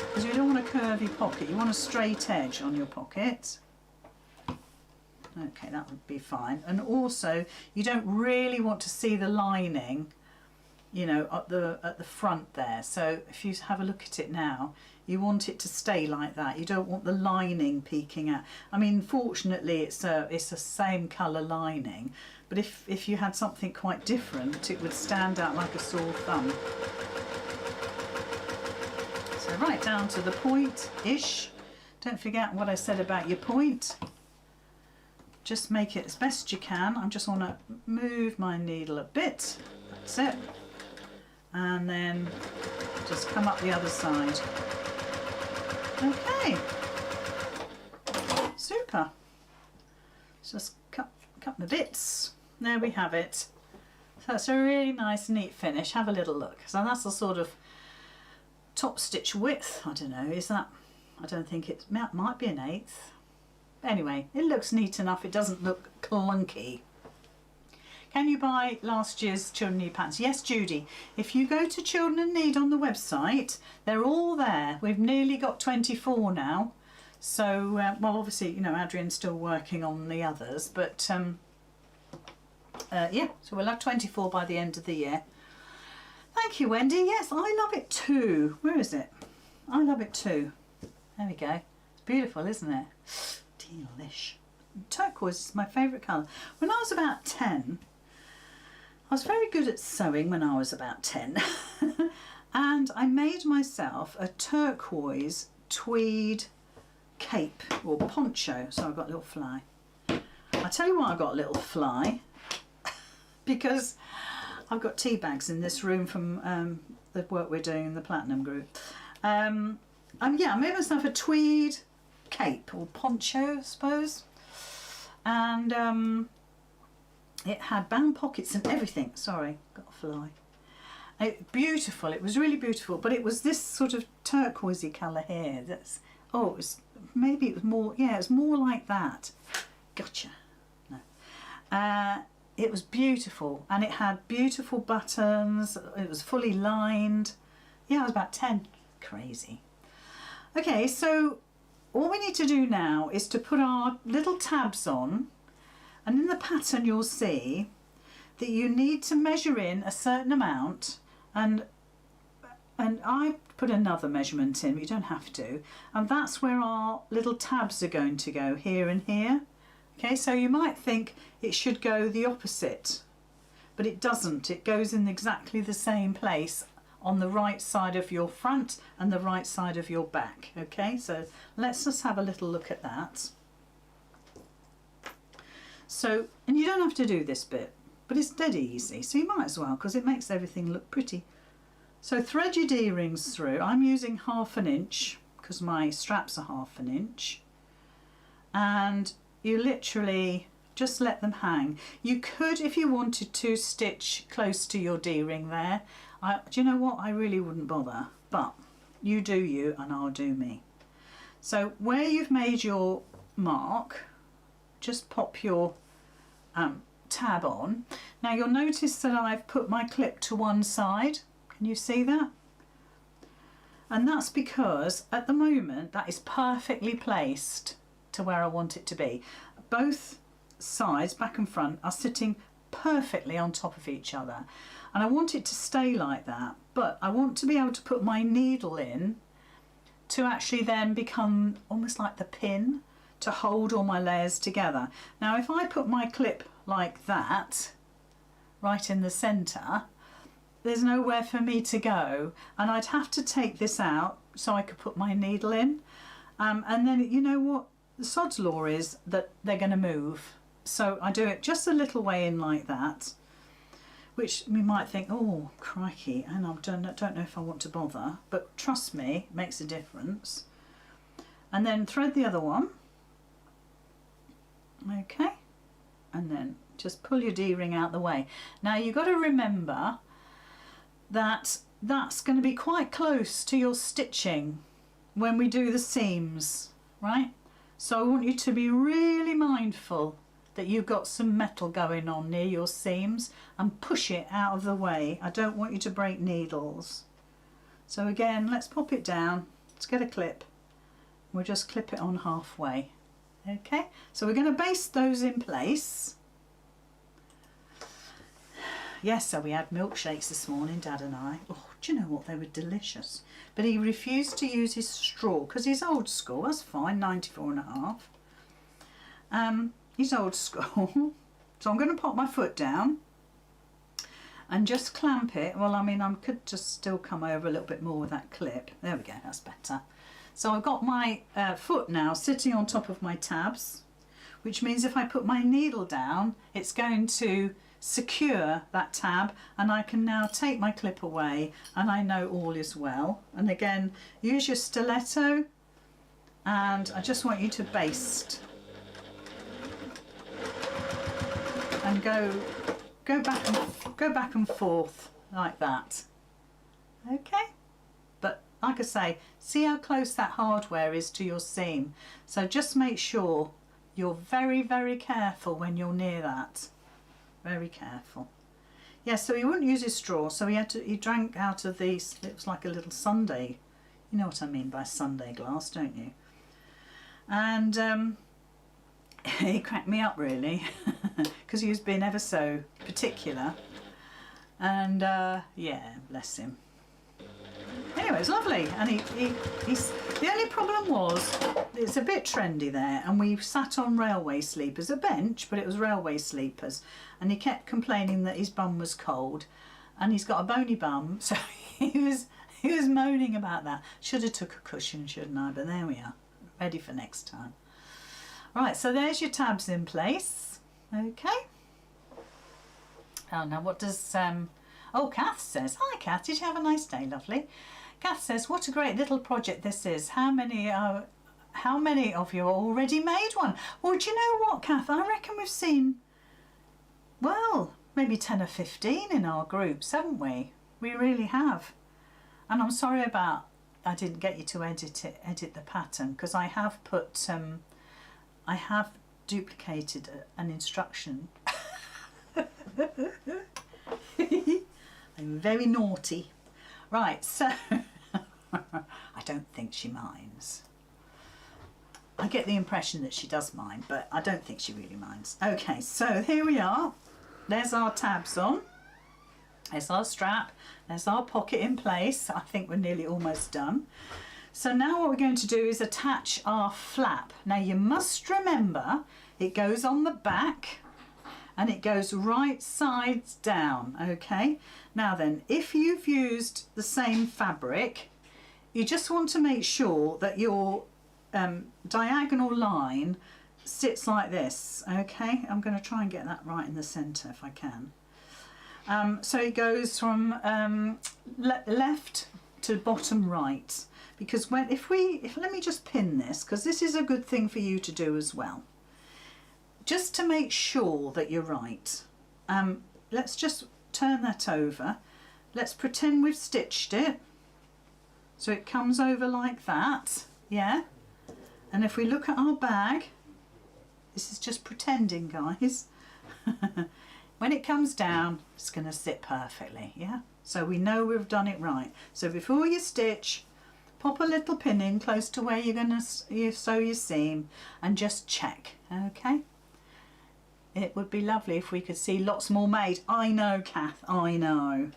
Because you don't want a curvy pocket, you want a straight edge on your pocket. Okay, that would be fine. And also, you don't really want to see the lining, you know, at the front there. So if you have a look at it now, you want it to stay like that. You don't want the lining peeking out. I mean, fortunately, it's a same colour lining, but if you had something quite different, it would stand out like a sore thumb. So right down to the point-ish. Don't forget what I said about your point. Just make it as best you can. I just want to move my needle a bit. That's it. And then just come up the other side. Okay. Super. Just cut my bits. There we have it. So it's a really nice, neat finish. Have a little look. So that's the sort of top stitch width. I don't know. Is that? I don't think it might be 1/8. Anyway, it looks neat enough, it doesn't look clunky. Can you buy last year's Children Need patterns? Yes, Judy. If you go to Children in Need on the website, they're all there. We've nearly got 24 now. So, well, obviously, you know, Adrian's still working on the others, but yeah, so we'll have 24 by the end of the year. Thank you, Wendy. Yes, I love it too. Where is it? I love it too. There we go. It's beautiful, isn't it? Delish. Turquoise is my favourite colour. When I was about 10, I was very good at sewing when I was about 10 and I made myself a turquoise tweed cape or poncho. So I've got a little fly. I'll tell you why I got a little fly, because I've got tea bags in this room from the work we're doing in the Platinum group. Yeah, I made myself a tweed cape or poncho, I suppose, and it had bound pockets and everything. Sorry, got a fly. Beautiful, it was really beautiful, but it was this sort of turquoisey colour here. That's, oh, it was, maybe it was more, yeah, it was more like that. Gotcha. No. It was beautiful, and it had beautiful buttons. It was fully lined. Yeah, I was about 10. Crazy. Okay, so all we need to do now is to put our little tabs on, and in the pattern you'll see that you need to measure in a certain amount, and I put another measurement in, but you don't have to, and that's where our little tabs are going to go, here and here. Okay, so you might think it should go the opposite, but it doesn't. It goes in exactly the same place on the right side of your front and the right side of your back. Okay, so let's just have a little look at that. So, and you don't have to do this bit, but it's dead easy, so you might as well, because it makes everything look pretty. So thread your D-rings through. I'm using 1/2 inch because my straps are 1/2 inch, and you literally Just let them hang. You could, if you wanted to, stitch close to your D-ring there. Do you know what? I really wouldn't bother, but you do you and I'll do me. So where you've made your mark, just pop your tab on. Now you'll notice that I've put my clip to one side. Can you see that? And that's because at the moment that is perfectly placed to where I want it to be. Both sides, back and front, are sitting perfectly on top of each other, and I want it to stay like that, but I want to be able to put my needle in to actually then become almost like the pin to hold all my layers together. Now if I put my clip like that right in the centre, there's nowhere for me to go, and I'd have to take this out so I could put my needle in, and then you know what, the sod's law is that they're going to move. So I do it just a little way in like that, which you might think, oh crikey, and I don't know if I want to bother, but trust me, it makes a difference. And then thread the other one, okay, and then just pull your D-ring out the way. Now you've got to remember that that's going to be quite close to your stitching when we do the seams, right? So I want you to be really mindful that you've got some metal going on near your seams and push it out of the way. I don't want you to break needles. So again, let's pop it down. Let's get a clip. We'll just clip it on halfway. Okay, so we're going to baste those in place. Yes, so we had milkshakes this morning, Dad and I. Oh, do you know what? They were delicious. But he refused to use his straw because he's old school. That's fine, 94.5. He's old school. So I'm going to pop my foot down and just clamp it. Well, I mean, I could just still come over a little bit more with that clip. There we go, that's better. So I've got my foot now sitting on top of my tabs, which means if I put my needle down, it's going to secure that tab, and I can now take my clip away and I know all is well. And again, use your stiletto, and I just want you to baste and go back and forth like that. Okay, but like I say, see how close that hardware is to your seam, so just make sure you're very careful when you're near that. Very careful. Yeah, so he wouldn't use his straw, so he drank out of these. It was like a little sundae. You know what I mean by sundae glass, don't you? And he cracked me up really, because he was being ever so particular. And yeah, bless him. Anyway, it's lovely, and he's the only problem was it's a bit trendy there, and we sat on railway sleepers, a bench, but it was railway sleepers, and he kept complaining that his bum was cold, and he's got a bony bum, so he was moaning about that. Should have took a cushion, shouldn't I? But there we are, ready for next time. Right, so there's your tabs in place. Okay. Oh, now what does oh, Kath says, hi Kath, did you have a nice day, lovely? Kath says, what a great little project this is. How many of you already made one? Well, do you know what, Kath? I reckon we've seen, well, maybe 10 or 15 in our groups, haven't we? We really have. And I'm sorry about I didn't get you to edit the pattern, because I have put I have duplicated an instruction. I'm very naughty. Right, so I don't think she minds. I get the impression that she does mind, but I don't think she really minds. Okay, so here we are. There's our tabs on. There's our strap. There's our pocket in place. I think we're nearly almost done. So now what we're going to do is attach our flap. Now you must remember it goes on the back and it goes right sides down, okay? Now then, if you've used the same fabric, you just want to make sure that your diagonal line sits like this, okay? I'm going to try and get that right in the centre if I can. So it goes from left to bottom right, because let me just pin this, because this is a good thing for you to do as well. just to make sure that you're right, let's just turn that over. Let's pretend we've stitched it. So it comes over like that, yeah? And if we look at our bag, this is just pretending, guys. When it comes down, it's going to sit perfectly, yeah? So we know we've done it right. So before you stitch, pop a little pin in close to where you're going to sew your seam and just check, okay? It would be lovely if we could see lots more made. I know, Kath, I know.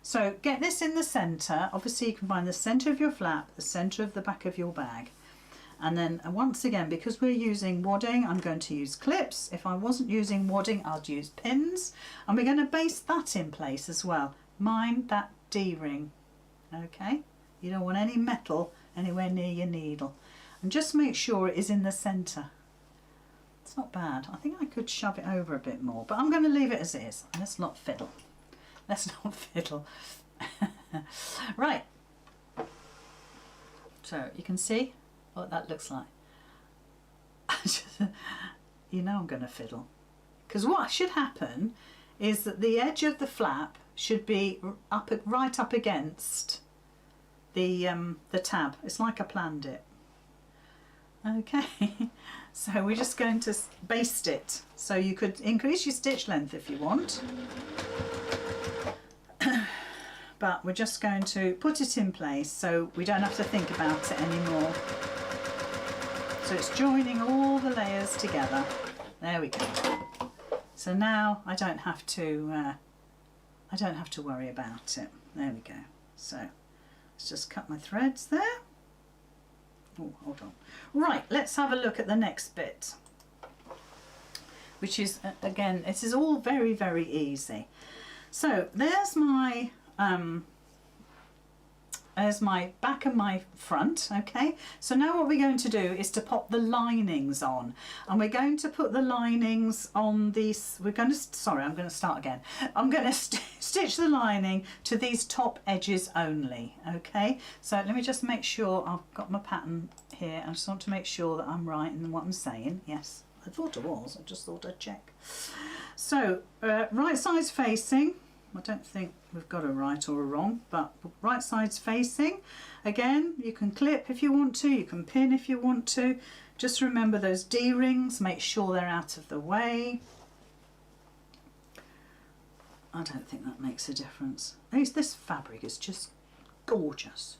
So get this in the centre. Obviously you can find the centre of your flap, the centre of the back of your bag. And then once again, because we're using wadding, I'm going to use clips. If I wasn't using wadding, I'd use pins. And we're going to baste that in place as well. Mind that D-ring, okay? You don't want any metal anywhere near your needle. And just make sure it is in the centre. It's not bad. I think I could shove it over a bit more, but I'm going to leave it as is. Let's not fiddle. Let's not fiddle. Right. So you can see what that looks like. You know I'm going to fiddle. Because what should happen is that the edge of the flap should be right up against the tab. It's like I planned it. Okay, so we're just going to baste it. So you could increase your stitch length if you want. But we're just going to put it in place so we don't have to think about it anymore. So it's joining all the layers together. There we go. So now I don't have to worry about it. There we go. So let's just cut my threads there. Oh, hold on. Right, let's have a look at the next bit, which is, again, this is all very, very easy. So there's my back and my front, okay? So now what we're going to do is to pop the linings on, and we're going to put the linings on these, I'm going to start again. I'm going to stitch the lining to these top edges only, okay? So let me just make sure I've got my pattern here. I just want to make sure that I'm right in what I'm saying. Yes, I thought I was, I just thought I'd check. So right sides facing, I don't think we've got a right or a wrong, but right sides facing. Again, you can clip if you want to, you can pin if you want to. Just remember those D-rings, make sure they're out of the way. I don't think that makes a difference. This fabric is just gorgeous.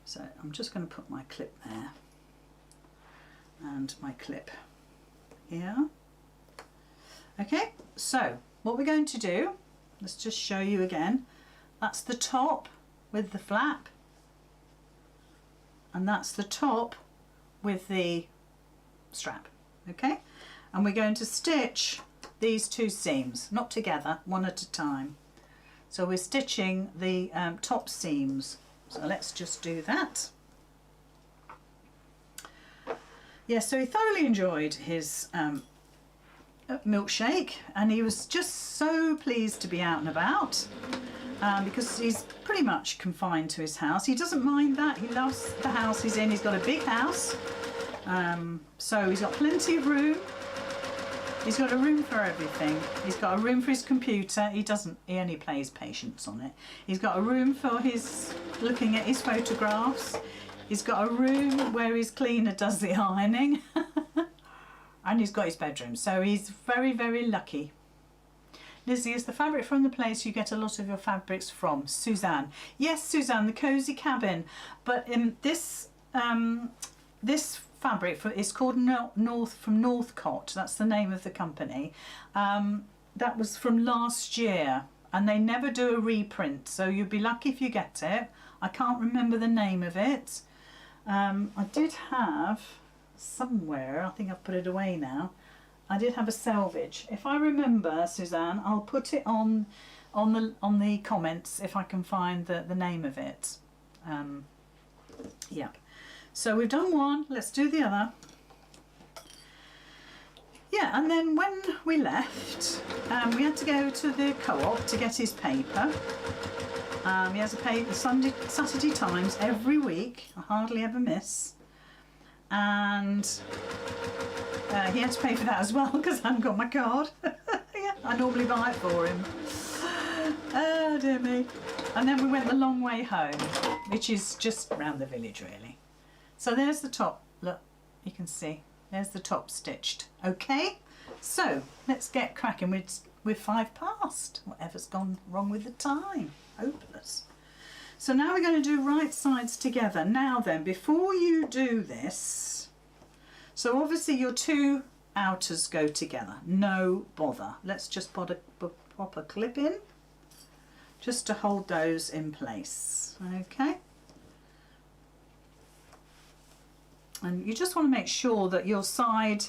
So I'm just going to put my clip there and my clip here. Okay, so what we're going to do, let's just show you again. That's the top with the flap, and that's the top with the strap, okay? And we're going to stitch these two seams, not together, one at a time. So we're stitching the top seams. So let's just do that. Yeah, so he thoroughly enjoyed his milkshake, and he was just so pleased to be out and about because he's pretty much confined to his house. He doesn't mind that. He loves the house he's in. He's got a big house, so he's got plenty of room. He's got a room for everything. He's got a room for his computer. He only plays Patience on it. He's got a room for his looking at his photographs. He's got a room where his cleaner does the ironing. And he's got his bedroom, so he's very, very lucky. Lizzie, is the fabric from the place you get a lot of your fabrics from? Suzanne. Yes, Suzanne, the Cozy Cabin. But this fabric is called Northcott. That's the name of the company. That was from last year, and they never do a reprint, so you'd be lucky if you get it. I can't remember the name of it. I did have somewhere, I think I've put it away now, I did have a selvage. If I remember, Suzanne, I'll put it on the comments if I can find the name of it. Yeah, so we've done one, let's do the other. Yeah, and then when we left, we had to go to the co-op to get his paper. He has to pay the Saturday Times every week, I hardly ever miss. And He had to pay for that as well because I haven't got my card. Yeah, I normally buy it for him. Oh dear me. And then we went the long way home, which is just round the village really. So there's the top, look, you can see, there's the top stitched. Okay, so let's get cracking. We're 5 past, whatever's gone wrong with the time, hopeless. So now we're going to do right sides together. Now then, before you do this, so obviously your 2 outers go together, no bother. Let's just pop a clip in, just to hold those in place, okay? And you just want to make sure that your side,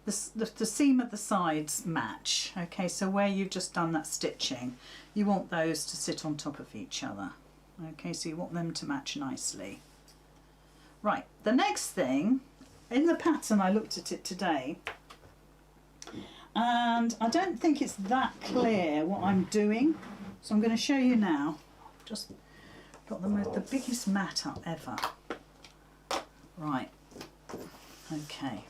the seam at the sides match, okay? So where you've just done that stitching, you want those to sit on top of each other, okay? So you want them to match nicely. Right, the next thing, in the pattern I looked at it today, and I don't think it's that clear what I'm doing, so I'm going to show you now. Just got the biggest mat up ever. Right, okay.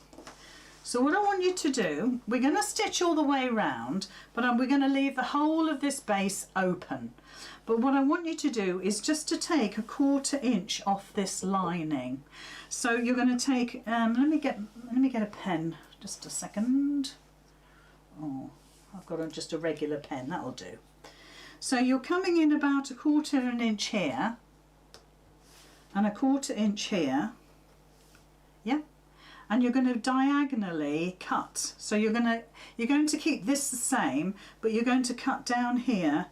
So what I want you to do, we're going to stitch all the way around, but we're going to leave the whole of this base open. But what I want you to do is just to take 1/4 inch off this lining. So you're going to take, let me get a pen, just a second. Oh, I've got just a regular pen, that'll do. So you're coming in about 1/4 inch here, and 1/4 inch here. Yeah, and you're going to diagonally cut. So you're going to keep this the same, but you're going to cut down here.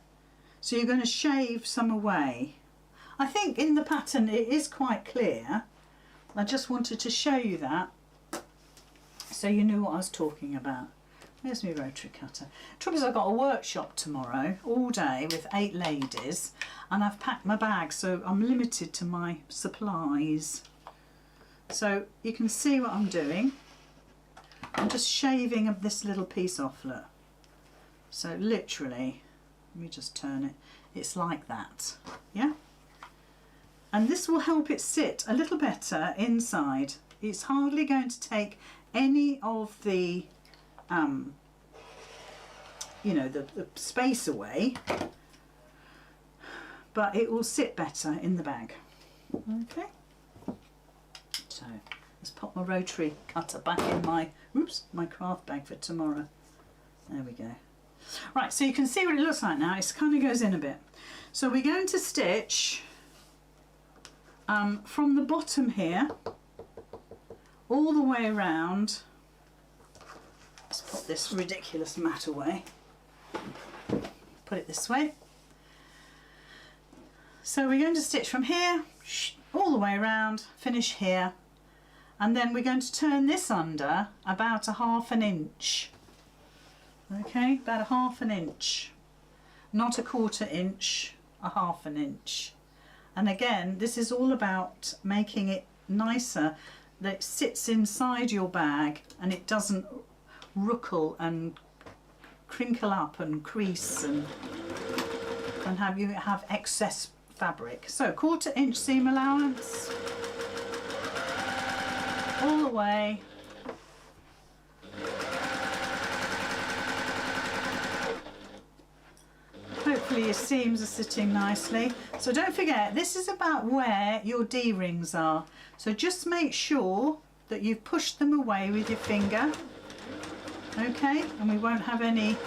So you're going to shave some away. I think in the pattern it is quite clear. I just wanted to show you that so you knew what I was talking about. There's my rotary cutter. Trouble is I've got a workshop tomorrow all day with 8 ladies, and I've packed my bag, so I'm limited to my supplies. So you can see what I'm doing. I'm just shaving this little piece off, look. So literally, let me just turn it. It's like that, yeah? And this will help it sit a little better inside. It's hardly going to take any of the, you know, the space away, but it will sit better in the bag, okay? So let's pop my rotary cutter back in my, my craft bag for tomorrow. There we go. Right, so you can see what it looks like now. It kind of goes in a bit. So we're going to stitch from the bottom here all the way around. Let's put this ridiculous mat away. Put it this way. So we're going to stitch from here all the way around, finish here. And then we're going to turn this under about 1/2 inch. Okay, about 1/2 inch. Not 1/4 inch, 1/2 inch. And again, this is all about making it nicer, that it sits inside your bag and it doesn't ruckle and crinkle up and crease and have excess fabric. So 1/4 inch seam allowance. All the way. Hopefully your seams are sitting nicely. So don't forget, this is about where your D-rings are. So just make sure that you've pushed them away with your finger. Okay, and we won't have any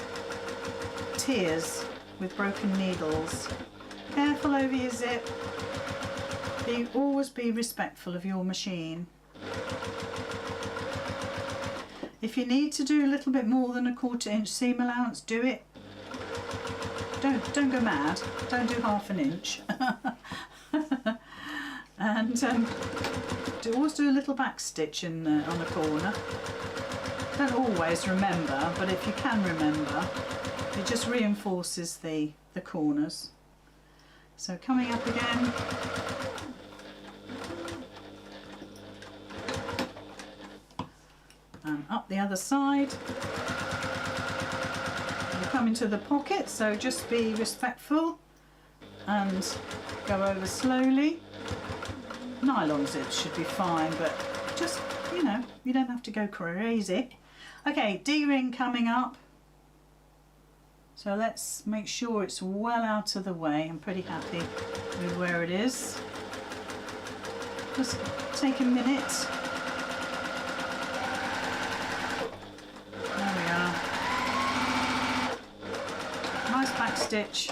tears with broken needles. Careful over your zip. Always be respectful of your machine. If you need to do a little bit more than 1/4 inch seam allowance, do it. Don't go mad. Don't do 1/2 inch. And always do a little back stitch in on a corner. Don't always remember, but if you can remember, it just reinforces the corners. So coming up again. And up the other side. You come into the pocket, so just be respectful and go over slowly. Nylon zips should be fine, but just you know, you don't have to go crazy. Okay, D-ring coming up. So let's make sure it's well out of the way. I'm pretty happy with where it is. Just take a minute. There we are. Nice back stitch.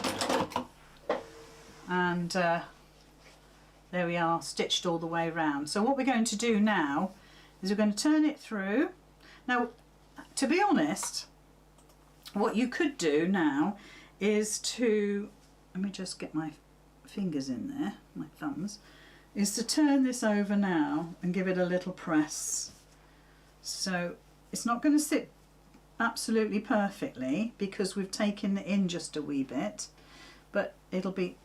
And there we are, stitched all the way around. So what we're going to do now is we're going to turn it through. Now, to be honest, what you could do now is to, let me just get my fingers in there, my thumbs, is to turn this over now and give it a little press. So it's not going to sit absolutely perfectly because we've taken it in just a wee bit, but it'll be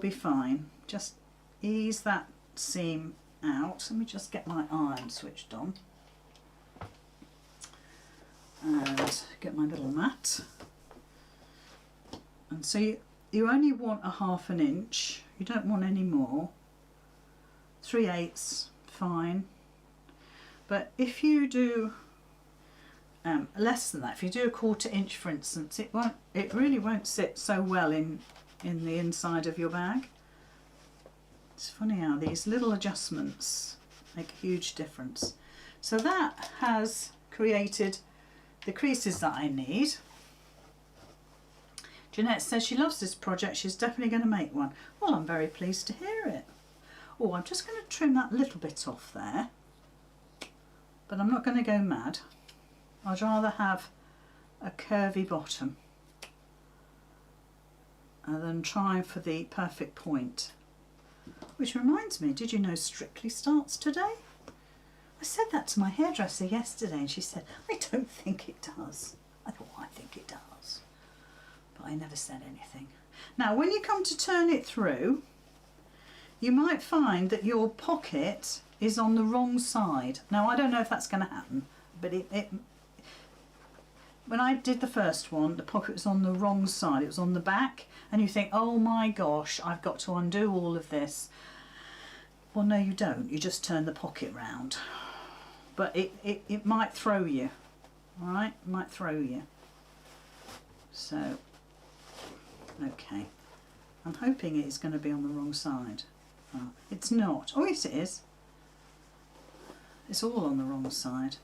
fine. Just ease that seam out. Let me just get my iron switched on and get my little mat. And so you only want a ½ inch, you don't want any more. 3/8 fine, but if you do less than that, if you do a ½ inch for instance, it really won't sit so well in the inside of your bag. It's funny how these little adjustments make a huge difference. So that has created the creases that I need. Jeanette says she loves this project, she's definitely going to make one. Well, I'm very pleased to hear it. Oh, I'm just going to trim that little bit off there, but I'm not going to go mad. I'd rather have a curvy bottom than try for the perfect point. Which reminds me, did you know Strictly starts today? I said that to my hairdresser yesterday and she said, I don't think it does. I thought, I think it does. But I never said anything. Now, when you come to turn it through, you might find that your pocket is on the wrong side. Now, I don't know if that's going to happen, but when I did the first one, the pocket was on the wrong side. It was on the back, and you think, oh my gosh, I've got to undo all of this. Well, no, you don't. You just turn the pocket round. But it might throw you, all right? It might throw you. So, okay. I'm hoping it's going to be on the wrong side. Oh, it's not. Oh, yes, it is. It's all on the wrong side.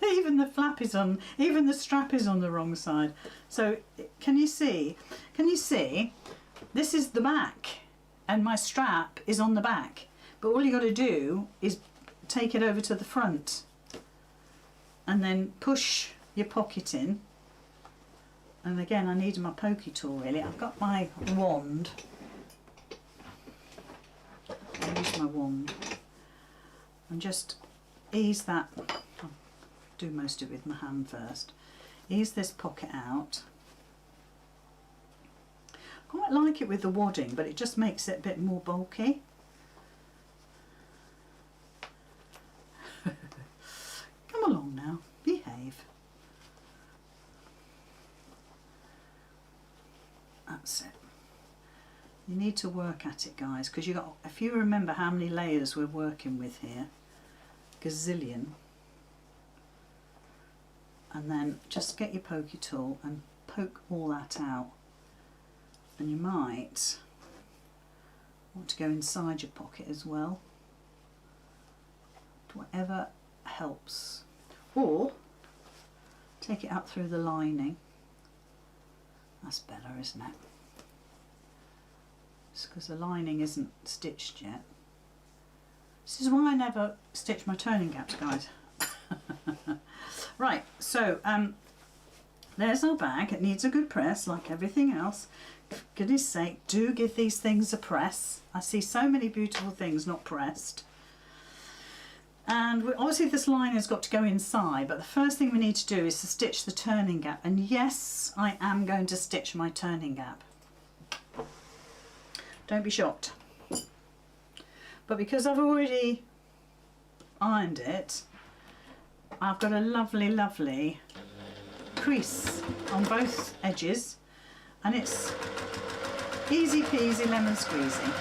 Even the flap is on, even the strap is on the wrong side. So can you see? Can you see? This is the back and my strap is on the back. But all you got to do is take it over to the front and then push your pocket in. And again, I need my pokey tool really. I've got my wand. I'll use my wand and just ease that. Do most of it with my hand first. Ease this pocket out. I quite like it with the wadding, but it just makes it a bit more bulky. Come along now, behave. That's it. You need to work at it, guys, because you got, if you remember how many layers we're working with here, gazillion. And then just get your pokey tool and poke all that out. And you might want to go inside your pocket as well. Whatever helps. Or take it up through the lining. That's better, isn't it? It's because the lining isn't stitched yet. This is why I never stitch my turning gaps, guys. Right, so there's our bag. It needs a good press like everything else. For goodness sake, do give these things a press. I see so many beautiful things not pressed. And obviously this line has got to go inside, but the first thing we need to do is to stitch the turning gap. And yes, I am going to stitch my turning gap. Don't be shocked. But because I've already ironed it, I've got a lovely, lovely crease on both edges, and it's easy peasy lemon squeezy.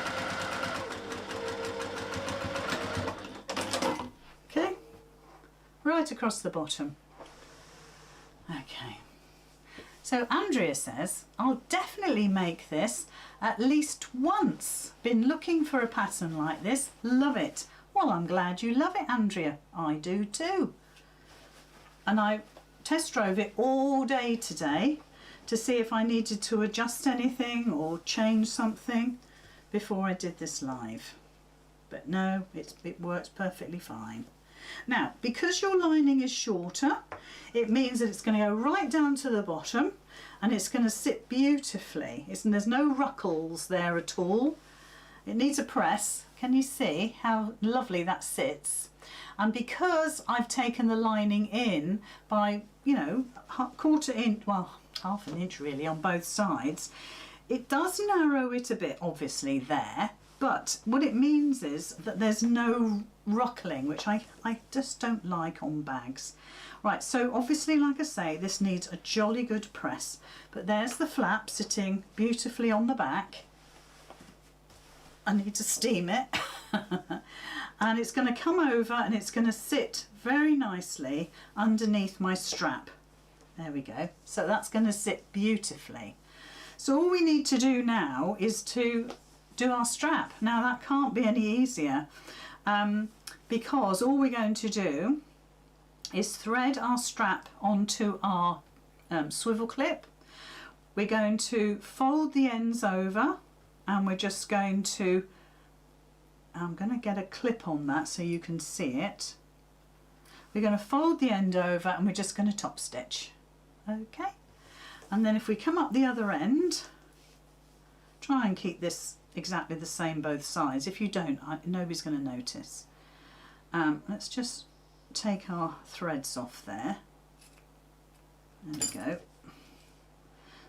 right across the bottom. Okay. So Andrea says, I'll definitely make this at least once. Been looking for a pattern like this. Love it. Well, I'm glad you love it, Andrea. I do too. And I test drove it all day today to see if I needed to adjust anything or change something before I did this live. But no, it works perfectly fine. Now, because your lining is shorter, it means that it's going to go right down to the bottom and it's going to sit beautifully. There's no ruckles there at all. It needs a press. Can you see how lovely that sits? And because I've taken the lining in by, you know, quarter inch, well, half an inch really on both sides, it does narrow it a bit, obviously, there. But what it means is that there's no ruckling, which I just don't like on bags. Right, so obviously, like I say, this needs a jolly good press. But there's the flap sitting beautifully on the back. I need to steam it. And it's going to come over and it's going to sit very nicely underneath my strap. There we go. So that's going to sit beautifully. So all we need to do now is to do our strap. Now that can't be any easier because all we're going to do is thread our strap onto our swivel clip. We're going to fold the ends over and we're just going to, I'm going to get a clip on that so you can see it. We're going to fold the end over and we're just going to top stitch. Okay, and then if we come up the other end, try and keep this exactly the same both sides. If you don't, nobody's going to notice. Let's just take our threads off there. There we go.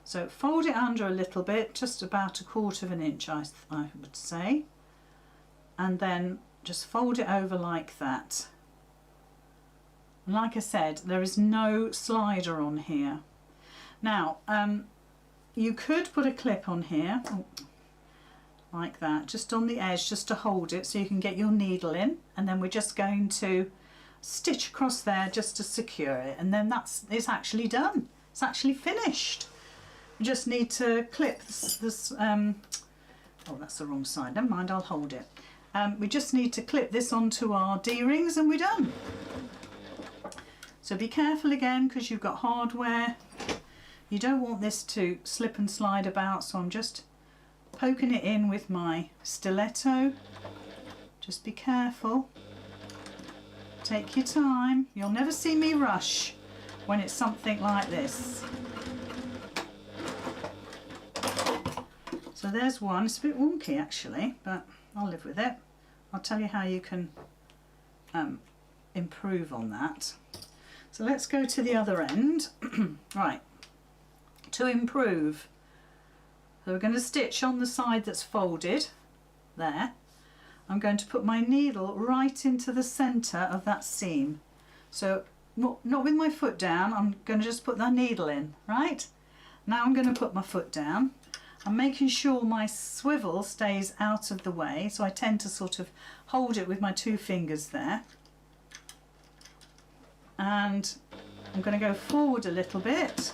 So fold it under a little bit, just about a quarter of an inch I would say, and then just fold it over like that. Like I said, there is no slider on here. Now you could put a clip on here, like that, just on the edge, just to hold it so you can get your needle in, and then we're just going to stitch across there just to secure it, and then it's actually done. It's actually finished. We just need to clip this oh, that's the wrong side, never mind, I'll hold it. We just need to clip this onto our D-rings and we're done. So be careful again because you've got hardware. You don't want this to slip and slide about, so I'm just poking it in with my stiletto. Just be careful. Take your time. You'll never see me rush when it's something like this. So there's one. It's a bit wonky actually, but I'll live with it. I'll tell you how you can improve on that. So let's go to the other end. Right, to improve. So we're going to stitch on the side that's folded, there. I'm going to put my needle right into the centre of that seam. So not with my foot down, I'm going to just put that needle in, right? Now I'm going to put my foot down. I'm making sure my swivel stays out of the way, so I tend to sort of hold it with my two fingers there. And I'm going to go forward a little bit.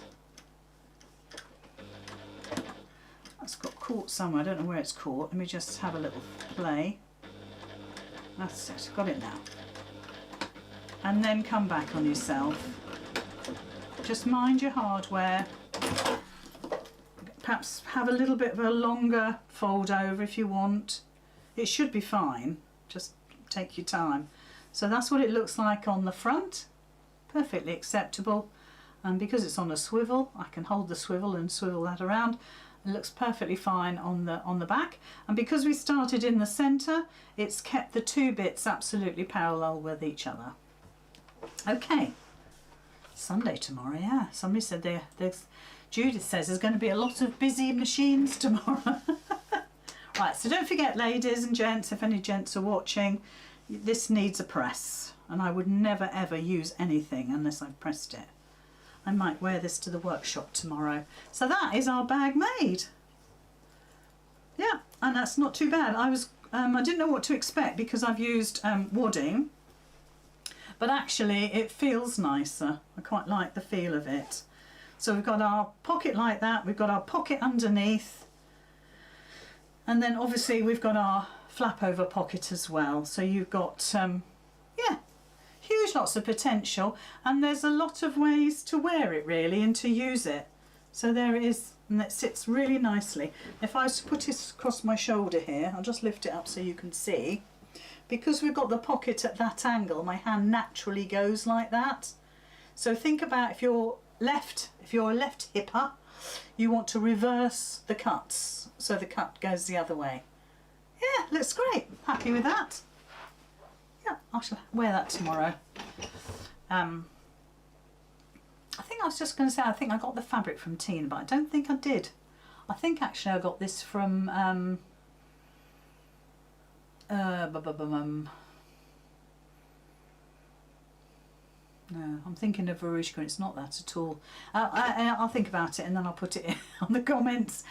That's got caught somewhere, I don't know where it's caught. Let me just have a little play. That's it, got it now. And then come back on yourself. Just mind your hardware. Perhaps have a little bit of a longer fold over if you want. It should be fine, just take your time. So that's what it looks like on the front. Perfectly acceptable, and because it's on a swivel I can hold the swivel and swivel that around. It looks perfectly fine on the back, and because we started in the centre it's kept the two bits absolutely parallel with each other. Okay, Sunday tomorrow, yeah. Somebody said Judith says there's going to be a lot of busy machines tomorrow. Right, so don't forget, ladies and gents, if any gents are watching, this needs a press. And I would never ever use anything unless I've pressed it. I might wear this to the workshop tomorrow. So that is our bag made. Yeah, and that's not too bad. I didn't know what to expect because I've used wadding, but actually it feels nicer. I quite like the feel of it. So we've got our pocket like that, we've got our pocket underneath, and then obviously we've got our flap over pocket as well. So you've got yeah, huge lots of potential, and there's a lot of ways to wear it really and to use it. So there it is, and it sits really nicely. If I was to put it across my shoulder here, I'll just lift it up so you can see. Because we've got the pocket at that angle, my hand naturally goes like that. So think about if you're a left hipper, you want to reverse the cuts so the cut goes the other way. Yeah, looks great. Happy with that. Yeah, I shall wear that tomorrow. I think I was just going to say, I think I got the fabric from Teen, but I don't think I did. I think actually I got this from no, I'm thinking of Verushka, and it's not that at all. I'll think about it and then I'll put it in on the comments.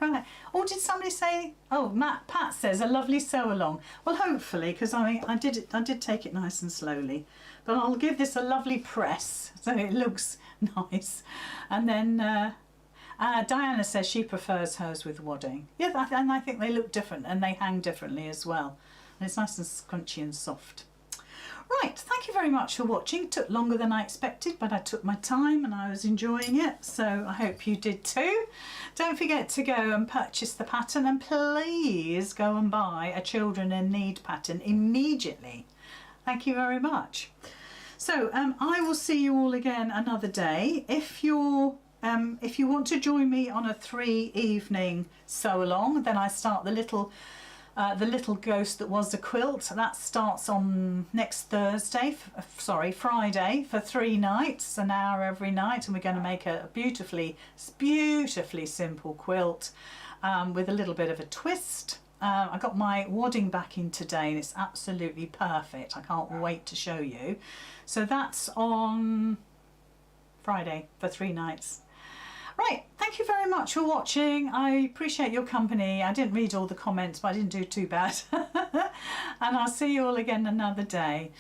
Right. Or did somebody say, oh, Pat says a lovely sew along. Well, hopefully, because I did take it nice and slowly. But I'll give this a lovely press so it looks nice. And then Diana says she prefers hers with wadding. Yeah, and I think they look different and they hang differently as well. And it's nice and scrunchy and soft. Right, thank you very much for watching. It took longer than I expected, but I took my time and I was enjoying it, so I hope you did too. Don't forget to go and purchase the pattern, and please go and buy a Children in Need pattern immediately. Thank you very much. So I will see you all again another day. If you want to join me on a 3-evening sew along, then I start the little ghost that was a quilt. That starts on next Friday for 3 nights, an hour every night, and we're going to make a beautifully simple quilt with a little bit of a twist. I got my wadding back in today and it's absolutely perfect. I can't wait to show you. So that's on Friday for 3 nights. Right, thank you very much for watching. I appreciate your company. I didn't read all the comments, but I didn't do too bad. And I'll see you all again another day.